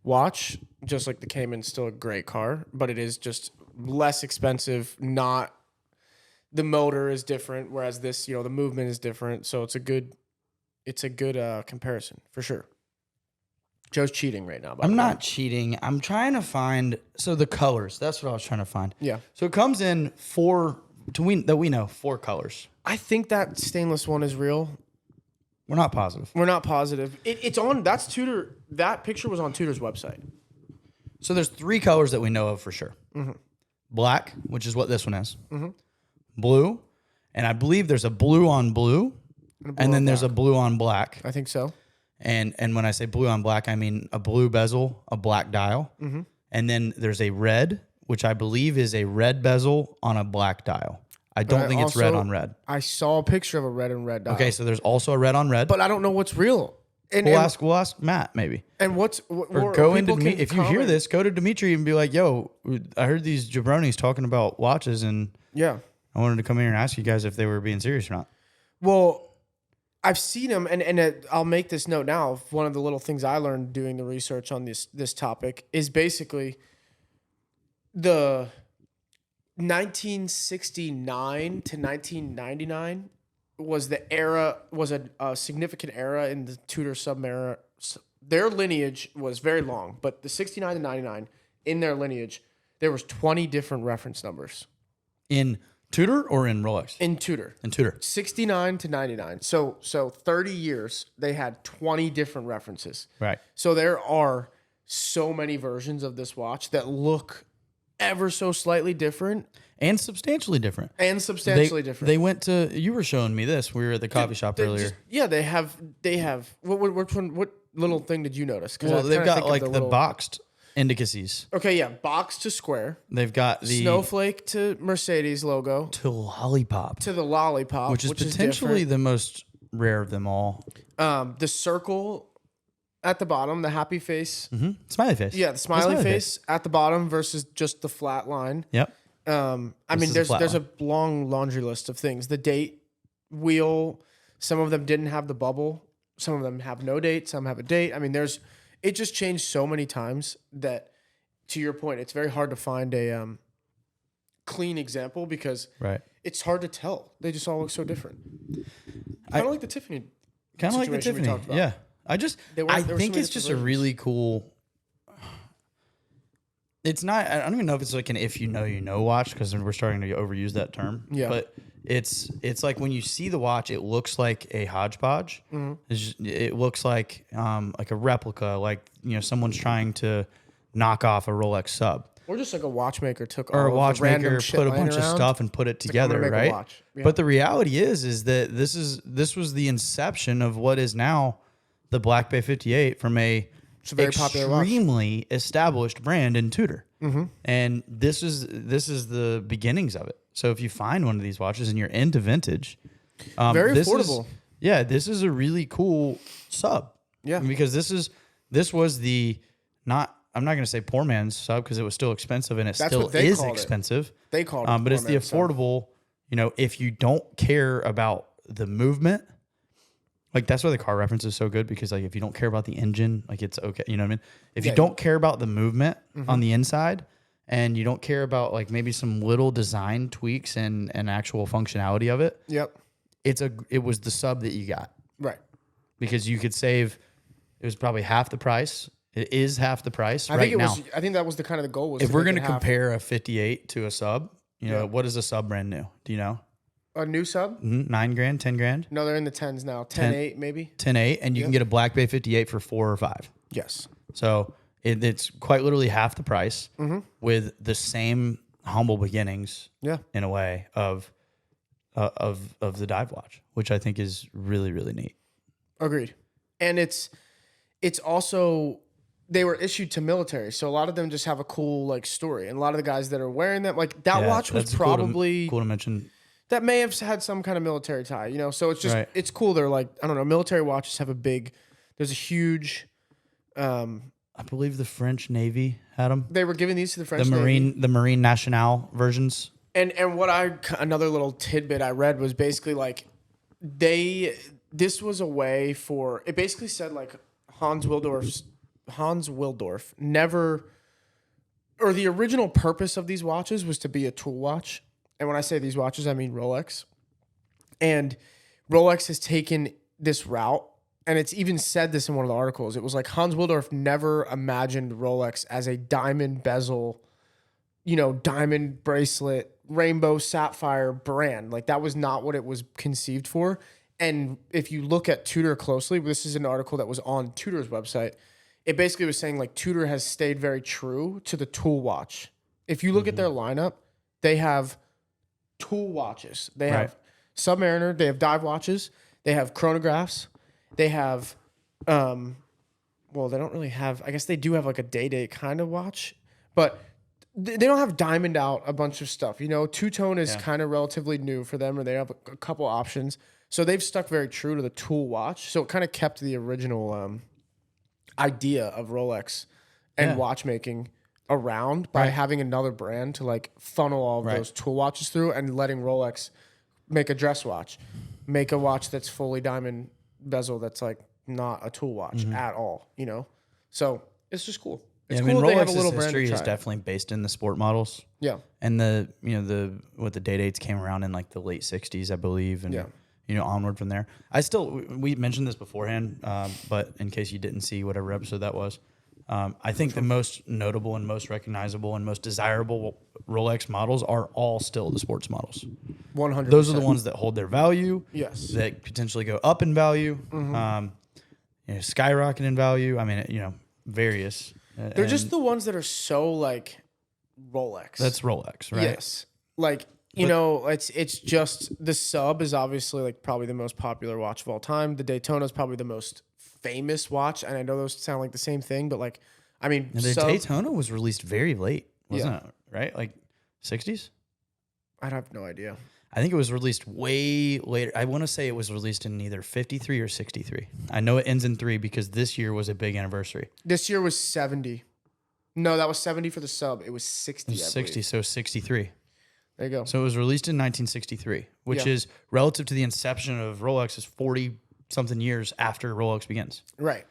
watch, just like the Cayman's still a great car, but it is just less expensive. Not the motor is different, whereas this, the movement is different. So it's a good comparison for sure. Joe's cheating right now.
I'm not cheating. I'm trying to find the colors. That's what I was trying to find.
Yeah.
So it comes in four colors.
I think that stainless one is real.
We're not positive.
We're not positive. It's on. That's Tudor. That picture was on Tudor's website.
So there's three colors that we know of for sure. Black, which is what this one is. Blue, and I believe there's a blue on blue, and then there's a blue on black.
I think so.
And when I say blue on black, I mean a blue bezel, a black dial, and then there's a red, which I believe is a red bezel on a black dial. I don't think it's red on red.
I saw a picture of a red and red dial.
Okay, so there's also a red on red.
But I don't know what's real. And
we'll ask Matt maybe.
And
go into Dimitri. If you hear this, go to Dimitri and be like, "Yo, I heard these jabronis talking about watches, and I wanted to come here and ask you guys if they were being serious or not."
Well, I've seen them, and I'll make this note now. One of the little things I learned doing the research on this topic is basically the 1969 to 1999 was a significant era in the Tudor Submariner. Their lineage was very long, but the 69 to 99 in their lineage, there was 20 different reference numbers.
In Tudor or in Rolex?
In Tudor.
In Tudor.
69 to 99. So 30 years, they had 20 different references.
Right.
So there are so many versions of this watch that look ever so slightly different.
And substantially different.
They
went to, you were showing me this. We were at the coffee shop earlier.
They have, what little thing did you notice?
Well, they've got like the boxed indices.
Okay, yeah, box to square.
They've got the
snowflake to Mercedes logo
to lollipop,
to the lollipop,
which is potentially the most rare of them all.
The circle at the bottom, the happy face,
smiley face.
Yeah, the smiley face at the bottom versus just the flat line.
Yep.
I mean, there's a long laundry list of things. The date wheel, some of them didn't have the bubble. Some of them have no date. Some have a date. I mean, it just changed so many times that, to your point, it's very hard to find a clean example because it's hard to tell. They just all look so different. Kind of like the Tiffany.
Kind of like the Tiffany. Yeah. I think it's just a really cool. It's not. I don't even know if it's like an if you know watch because we're starting to overuse that term.
Yeah.
But it's like when you see the watch, it looks like a hodgepodge. It looks like a replica, like someone's trying to knock off a Rolex sub.
Or just like a watchmaker took
or
all
a watchmaker
put
a bunch of stuff and put it together, right? Yeah. But the reality is that this was the inception of what is now the Black Bay 58 from a extremely established brand in Tudor. And this is the beginnings of it. So if you find one of these watches and you're into vintage,
very affordable.
This is a really cool sub.
Yeah,
because this was the I'm not going to say poor man's sub because it was still expensive and it still is expensive.
They called it,
but it's the affordable. If you don't care about the movement, like that's why the car reference is so good because like if you don't care about the engine, like it's okay. You know what I mean? If you don't care about the movement on the inside and you don't care about like maybe some little design tweaks and actual functionality of it, it was the sub that you got,
right?
Because you could save. It was probably half the price. It is half the price
I think that was the kind of the goal. Was
if we're going to compare a 58 to a sub, what is a sub brand new? Do you know?
A new sub?
$9,000, $10,000?
No, they're in the 10s now. 10.8 maybe.
10.8, and you can get a Black Bay 58 for $4 or $5.
Yes.
So it's quite literally half the price with the same humble beginnings.
Yeah.
In a way of the dive watch, which I think is really, really neat.
Agreed. And it's also. They were issued to military, so a lot of them just have a cool like story, and a lot of the guys that are wearing them, like that watch was probably
cool to mention.
That may have had some kind of military tie, So it's just it's cool. They're like I don't know. Military watches have there's a huge.
I believe the French Navy had them.
They were giving these to the French Navy.
The Marine Nationale versions.
And what another little tidbit I read was basically like this was a way for it. Basically said like Hans Willdorf never, or the original purpose of these watches was to be a tool watch. And when I say these watches, I mean Rolex. And Rolex has taken this route, and it's even said this in one of the articles. It was like Hans Willdorf never imagined Rolex as a diamond bezel, diamond bracelet, rainbow sapphire brand. Like that was not what it was conceived for. And if you look at Tudor closely, this is an article that was on Tudor's website. It basically was saying like Tudor has stayed very true to the tool watch. If you look at their lineup, they have tool watches. They have Submariner. They have dive watches. They have chronographs. They have, they don't really have, I guess they do have like a day kind of watch, but they don't have diamond out a bunch of stuff. Two-tone is kind of relatively new for them, or they have a couple options. So they've stuck very true to the tool watch. So it kind of kept the original idea of Rolex and watchmaking around by having another brand to like funnel all of those tool watches through and letting Rolex make a dress watch, make a watch that's fully diamond bezel that's like not a tool watch at all, So it's just cool. It's cool.
Rolex's history is definitely based in the sport models.
Yeah.
And the day dates came around in like the late 60s, I believe. And onward from there. We mentioned this beforehand, but in case you didn't see whatever episode that was, I think the most notable and most recognizable and most desirable Rolex models are all still the sports models.
100%.
Those are the ones that hold their value.
Yes.
That potentially go up in value, skyrocket in value. I mean, various.
They're just the ones that are so like Rolex.
That's Rolex, right?
Yes. Like, it's just the sub is obviously like probably the most popular watch of all time. The Daytona is probably the most famous watch. And I know those sound like the same thing, but like I mean,
And the Daytona was released very late, wasn't it? Right? Like 60s?
I'd have no idea.
I think it was released way later. I want to say it was released in either 53 or 63. I know it ends in 3 because this year was a big anniversary.
This year was 70. No, that was 70 for the sub. It was 60.
It was 60, so 63.
There you go.
So it was released in 1963, which is relative to the inception of Rolex is 40-something years after Rolex begins.
Right.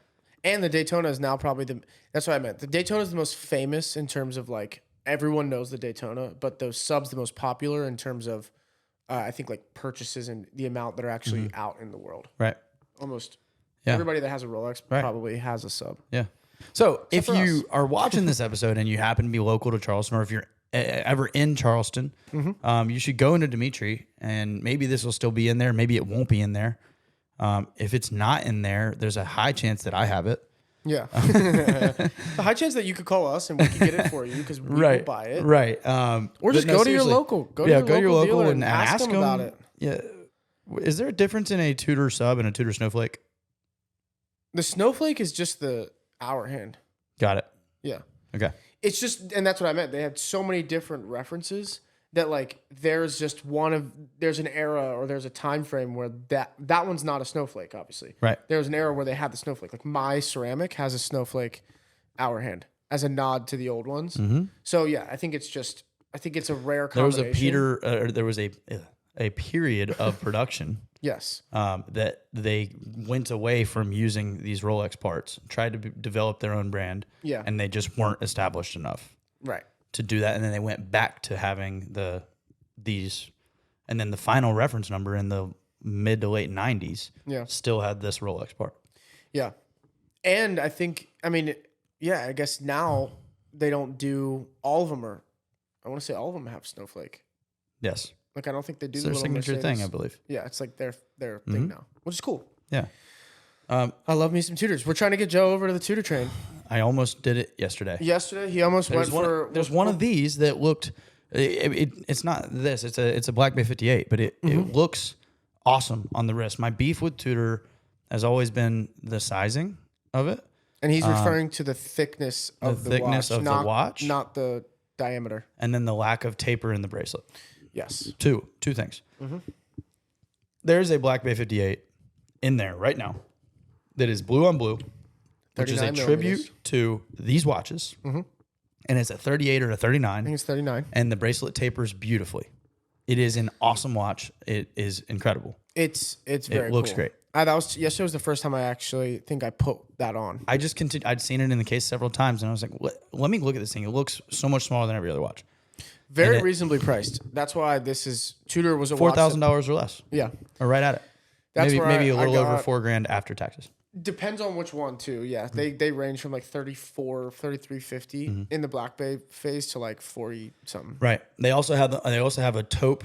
And the Daytona is now probably that's what I meant. The Daytona is the most famous in terms of like everyone knows the Daytona, but the sub's the most popular in terms of I think like purchases and the amount that are actually out in the world.
Right.
Almost everybody that has a Rolex probably has a sub.
Yeah. So if you are watching this episode and you happen to be local to Charleston, or if you're ever in Charleston, you should go into Dimitri, and maybe this will still be in there. Maybe it won't be in there. If it's not in there, there's a high chance that I have it.
Yeah. The high chance that you could call us and we could get it for you because we will buy it.
Right.
Or just go to your local. Go to your local dealer and ask them about it.
Yeah. Is there a difference in a Tudor sub and a Tudor Snowflake?
The Snowflake is just the hour hand.
Got it.
Yeah.
Okay.
It's just, and that's what I meant. They had so many different references that like there's just there's an era or there's a time frame where that one's not a snowflake, obviously.
Right.
There's an era where they had the snowflake. Like my ceramic has a snowflake hour hand as a nod to the old ones. So yeah, I think it's a rare combination.
There was a period of production.
Yes.
That they went away from using these Rolex parts, tried to develop their own brand.
Yeah.
And they just weren't established enough.
Right.
To do that, and then they went back to having these, and then the final reference number in the mid to late 90s still had this Rolex part.
Yeah. And I guess now they don't do all of them, or I want to say all of them have snowflake.
Yes.
Like I don't think they do.
It's their signature thing, I believe.
Yeah, it's like their thing now, which is cool.
Yeah.
I love me some Tudors. We're trying to get Joe over to the Tudor train.
I almost did it yesterday.
He almost went for.
There's one of these that looked. It's not this. It's a Black Bay 58, but it looks awesome on the wrist. My beef with Tudor has always been the sizing of it,
and he's referring to the thickness of the watch, not the diameter,
and then the lack of taper in the bracelet.
Yes,
two things. There's a Black Bay 58 in there right now that is blue on blue, which is a tribute to these watches. And it's a 38 or a 39.
I think it's 39.
And the bracelet tapers beautifully. It is an awesome watch. It is incredible.
It's very cool.
It looks great.
Yesterday was the first time I actually think I put that on.
I just continued. I'd seen it in the case several times, and I was like, let me look at this thing. It looks so much smaller than every other watch.
Very reasonably priced. That's why Tudor was a
$4,000 or less.
Yeah.
Or right at it.
That's
maybe a little over $4,000 after taxes.
Depends on which one too. Yeah, they range from like 3350 in the Black Bay phase to like 40 something.
Right. They also have a taupe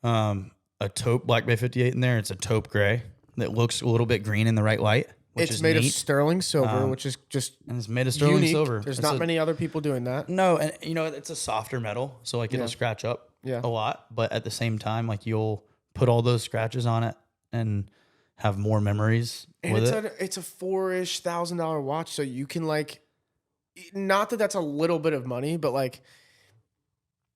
Black Bay 58 in there. It's a taupe gray that looks a little bit green in the right light.
It's made of sterling silver, which is just
and it's made of sterling
unique.
Silver.
There's not many other people doing that.
No, and it's a softer metal, so like it'll scratch up a lot, but at the same time, like you'll put all those scratches on it and have more memories with it.
It's a $4,000 watch, so you can like, not that that's a little bit of money, but like,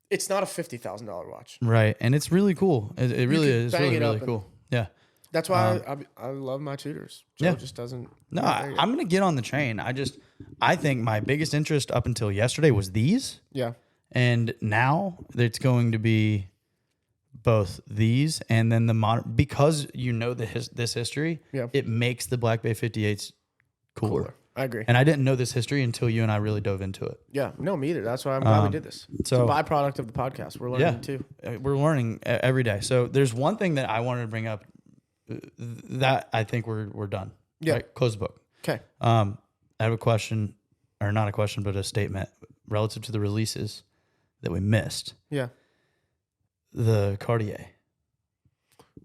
it's not a $50,000 watch,
right? And it's really cool. It really is really cool. Yeah,
that's why I love my Tudors. Joe just doesn't.
No, I'm gonna get on the train. I think my biggest interest up until yesterday was these.
Yeah, and
now it's going to be both these and then the modern, because this history, it makes the Black Bay 58s cooler.
I agree.
And I didn't know this history until you and I really dove into it.
Yeah, no, me either. That's why I'm glad we did this. It's a byproduct of the podcast. We're learning too.
We're learning every day. So there's one thing that I wanted to bring up that I think we're done.
Yeah.
Right? Close the book.
Okay.
I have a question, or not a question, but a statement relative to the releases that we missed.
Yeah.
The Cartier.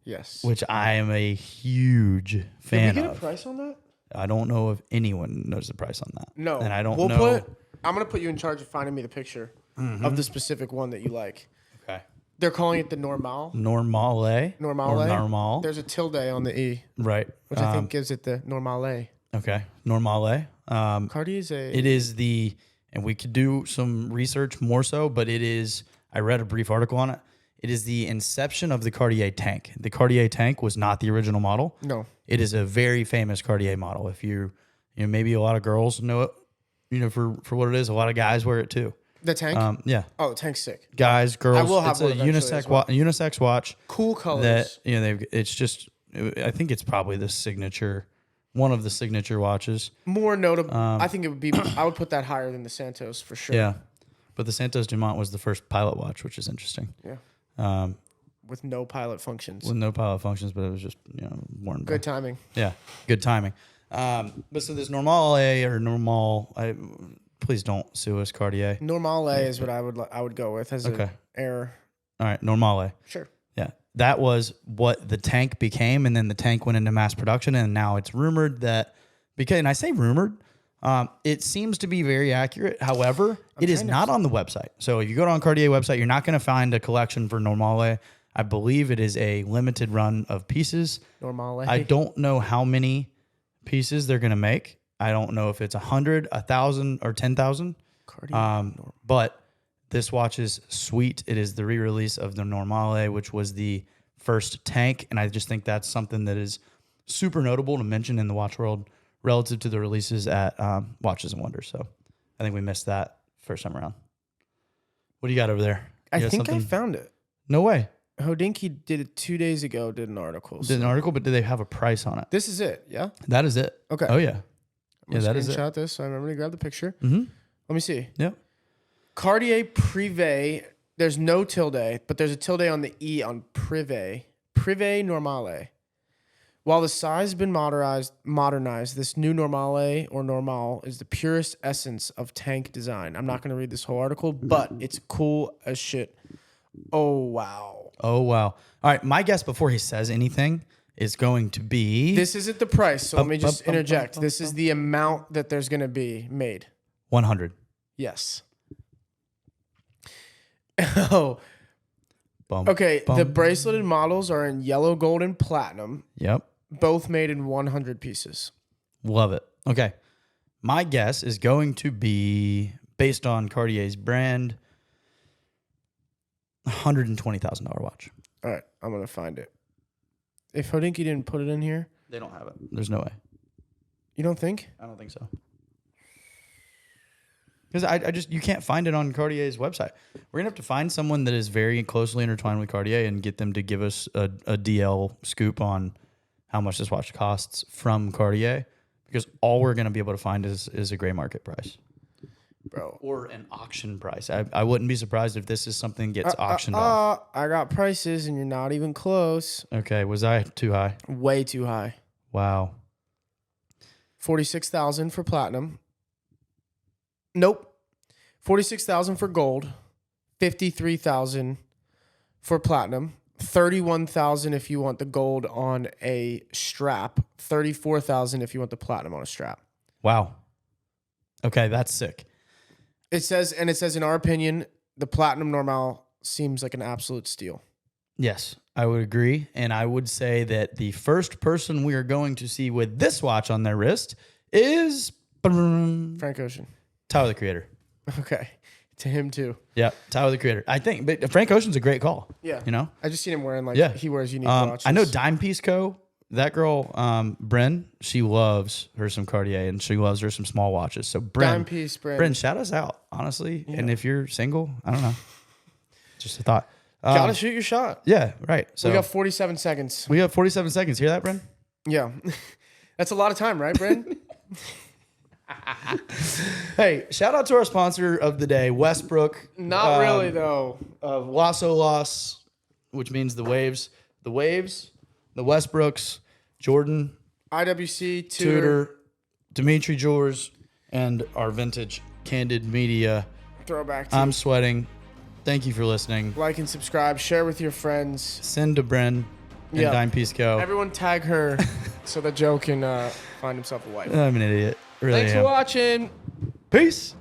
Yes.
Which I am a huge fan of.
Did we get a price on that?
I don't know if anyone knows the price on that.
No.
And I don't know.
I'm going to put you in charge of finding me the picture of the specific one that you like.
Okay.
They're calling it the Normale.
Normal.
There's a tilde on the E.
Right.
Which I think gives it the Normale.
Okay. Normale.
Cartier's
It is and we could do some research more so, but I read a brief article on it. It is the inception of the Cartier tank. The Cartier tank was not the original model.
No.
It is a very famous Cartier model. If maybe a lot of girls know it, for what it is. A lot of guys wear it too.
The tank?
Yeah.
Oh, the tank's sick.
Guys, girls.
I will have
it's
one
a unisex watch.
Cool colors.
That, I think it's probably one of the signature watches.
More notable. I think it would be, I would put that higher than the Santos for sure.
Yeah. But the Santos Dumont was the first pilot watch, which is interesting.
Yeah. With no pilot functions.
But it was just, worn.
Good timing.
Yeah. Good timing. But so this please don't sue us, Cartier.
Normale is what I would go with as an error.
All right. Normale.
Sure.
Yeah. That was what the tank became. And then the tank went into mass production. And now it's rumored that, and I say rumored, it seems to be very accurate. However, it is not on the website. So if you go on Cartier website, you're not going to find a collection for Normale. I believe it is a limited run of pieces.
Normale.
I don't know how many pieces they're going to make. I don't know if it's 100, 1,000, or 10,000. But this watch is sweet. It is the re-release of the Normale, which was the first tank. And I just think that's something that is super notable to mention in the watch world relative to the releases at Watches and Wonders. So I think we missed that first time around. What do you got over there?
I think I found it.
No way.
Hodinkee did it 2 days ago, did an article.
But did they have a price on it?
This is it, yeah?
That is it.
Okay.
Oh, yeah.
I'm that is it. Screenshot this so I remember to grab the picture.
Mm-hmm.
Let me see.
Yep.
Cartier Privé. There's no tilde, but there's a tilde on the E on Privé. Privé Normale. While the size has been modernized, this new Normale or Normal is the purest essence of tank design. I'm not going to read this whole article, but it's cool as shit. Oh, wow.
Oh, wow. All right. My guess before he says anything is going to be...
This isn't the price, so let me just interject. This is the amount that there's going to be made.
100.
Yes. Oh. Okay, the braceleted models are in yellow, gold, and platinum.
Yep.
Both made in 100 pieces.
Love it. Okay. My guess is going to be, based on Cartier's brand, $120,000 watch.
All right, I'm going to find it. If Hodinkee didn't put it in here...
They don't have it. There's no way.
You don't think?
I don't think so. Because you can't find it on Cartier's website. We're going to have to find someone that is very closely intertwined with Cartier and get them to give us a DL scoop on how much this watch costs from Cartier. Because all we're going to be able to find is a gray market price.
Bro.
Or an auction price. I wouldn't be surprised if this is something gets auctioned off.
I got prices and you're not even close.
Okay, was I too high?
Way too high.
Wow.
$46,000 for platinum. Nope. $46,000 for gold. $53,000 for platinum. $31,000 if you want the gold on a strap. $34,000 if you want the platinum on a strap.
Wow. Okay, that's sick.
It says, in our opinion, the Platinum Normal seems like an absolute steal.
Yes, I would agree. And I would say that the first person we are going to see with this watch on their wrist is
Frank Ocean.
Tyler, the Creator.
Okay. To him too.
Yeah, Tyler, the Creator. I think, but Frank Ocean's a great call.
Yeah.
You know?
I just seen him wearing he wears unique watches.
I know Dime Piece Co. That girl, Bryn, she loves her some Cartier and she loves her some small watches. So Bryn, Bryn, shout us out, honestly. Yeah. And if you're single, I don't know. Just a thought.
Gotta shoot your shot.
Yeah, right. So
we got 47 seconds.
We have 47 seconds. Hear that, Bryn?
Yeah. That's a lot of time, right, Bryn?
Hey, shout out to our sponsor of the day, Westbrook.
Not really, though.
Lasso Loss, which means the waves. The waves. The Westbrooks, Jordan,
IWC,
Tudor, Dimitri Jewelers, and our vintage Candid Media.
Throwback.
I'm sweating. Thank you for listening.
Like and subscribe. Share with your friends.
Send to Bren and Dime Piece Co.
Everyone tag her so that Joe can find himself a wife.
I'm an idiot. Really
Thanks for watching.
Peace.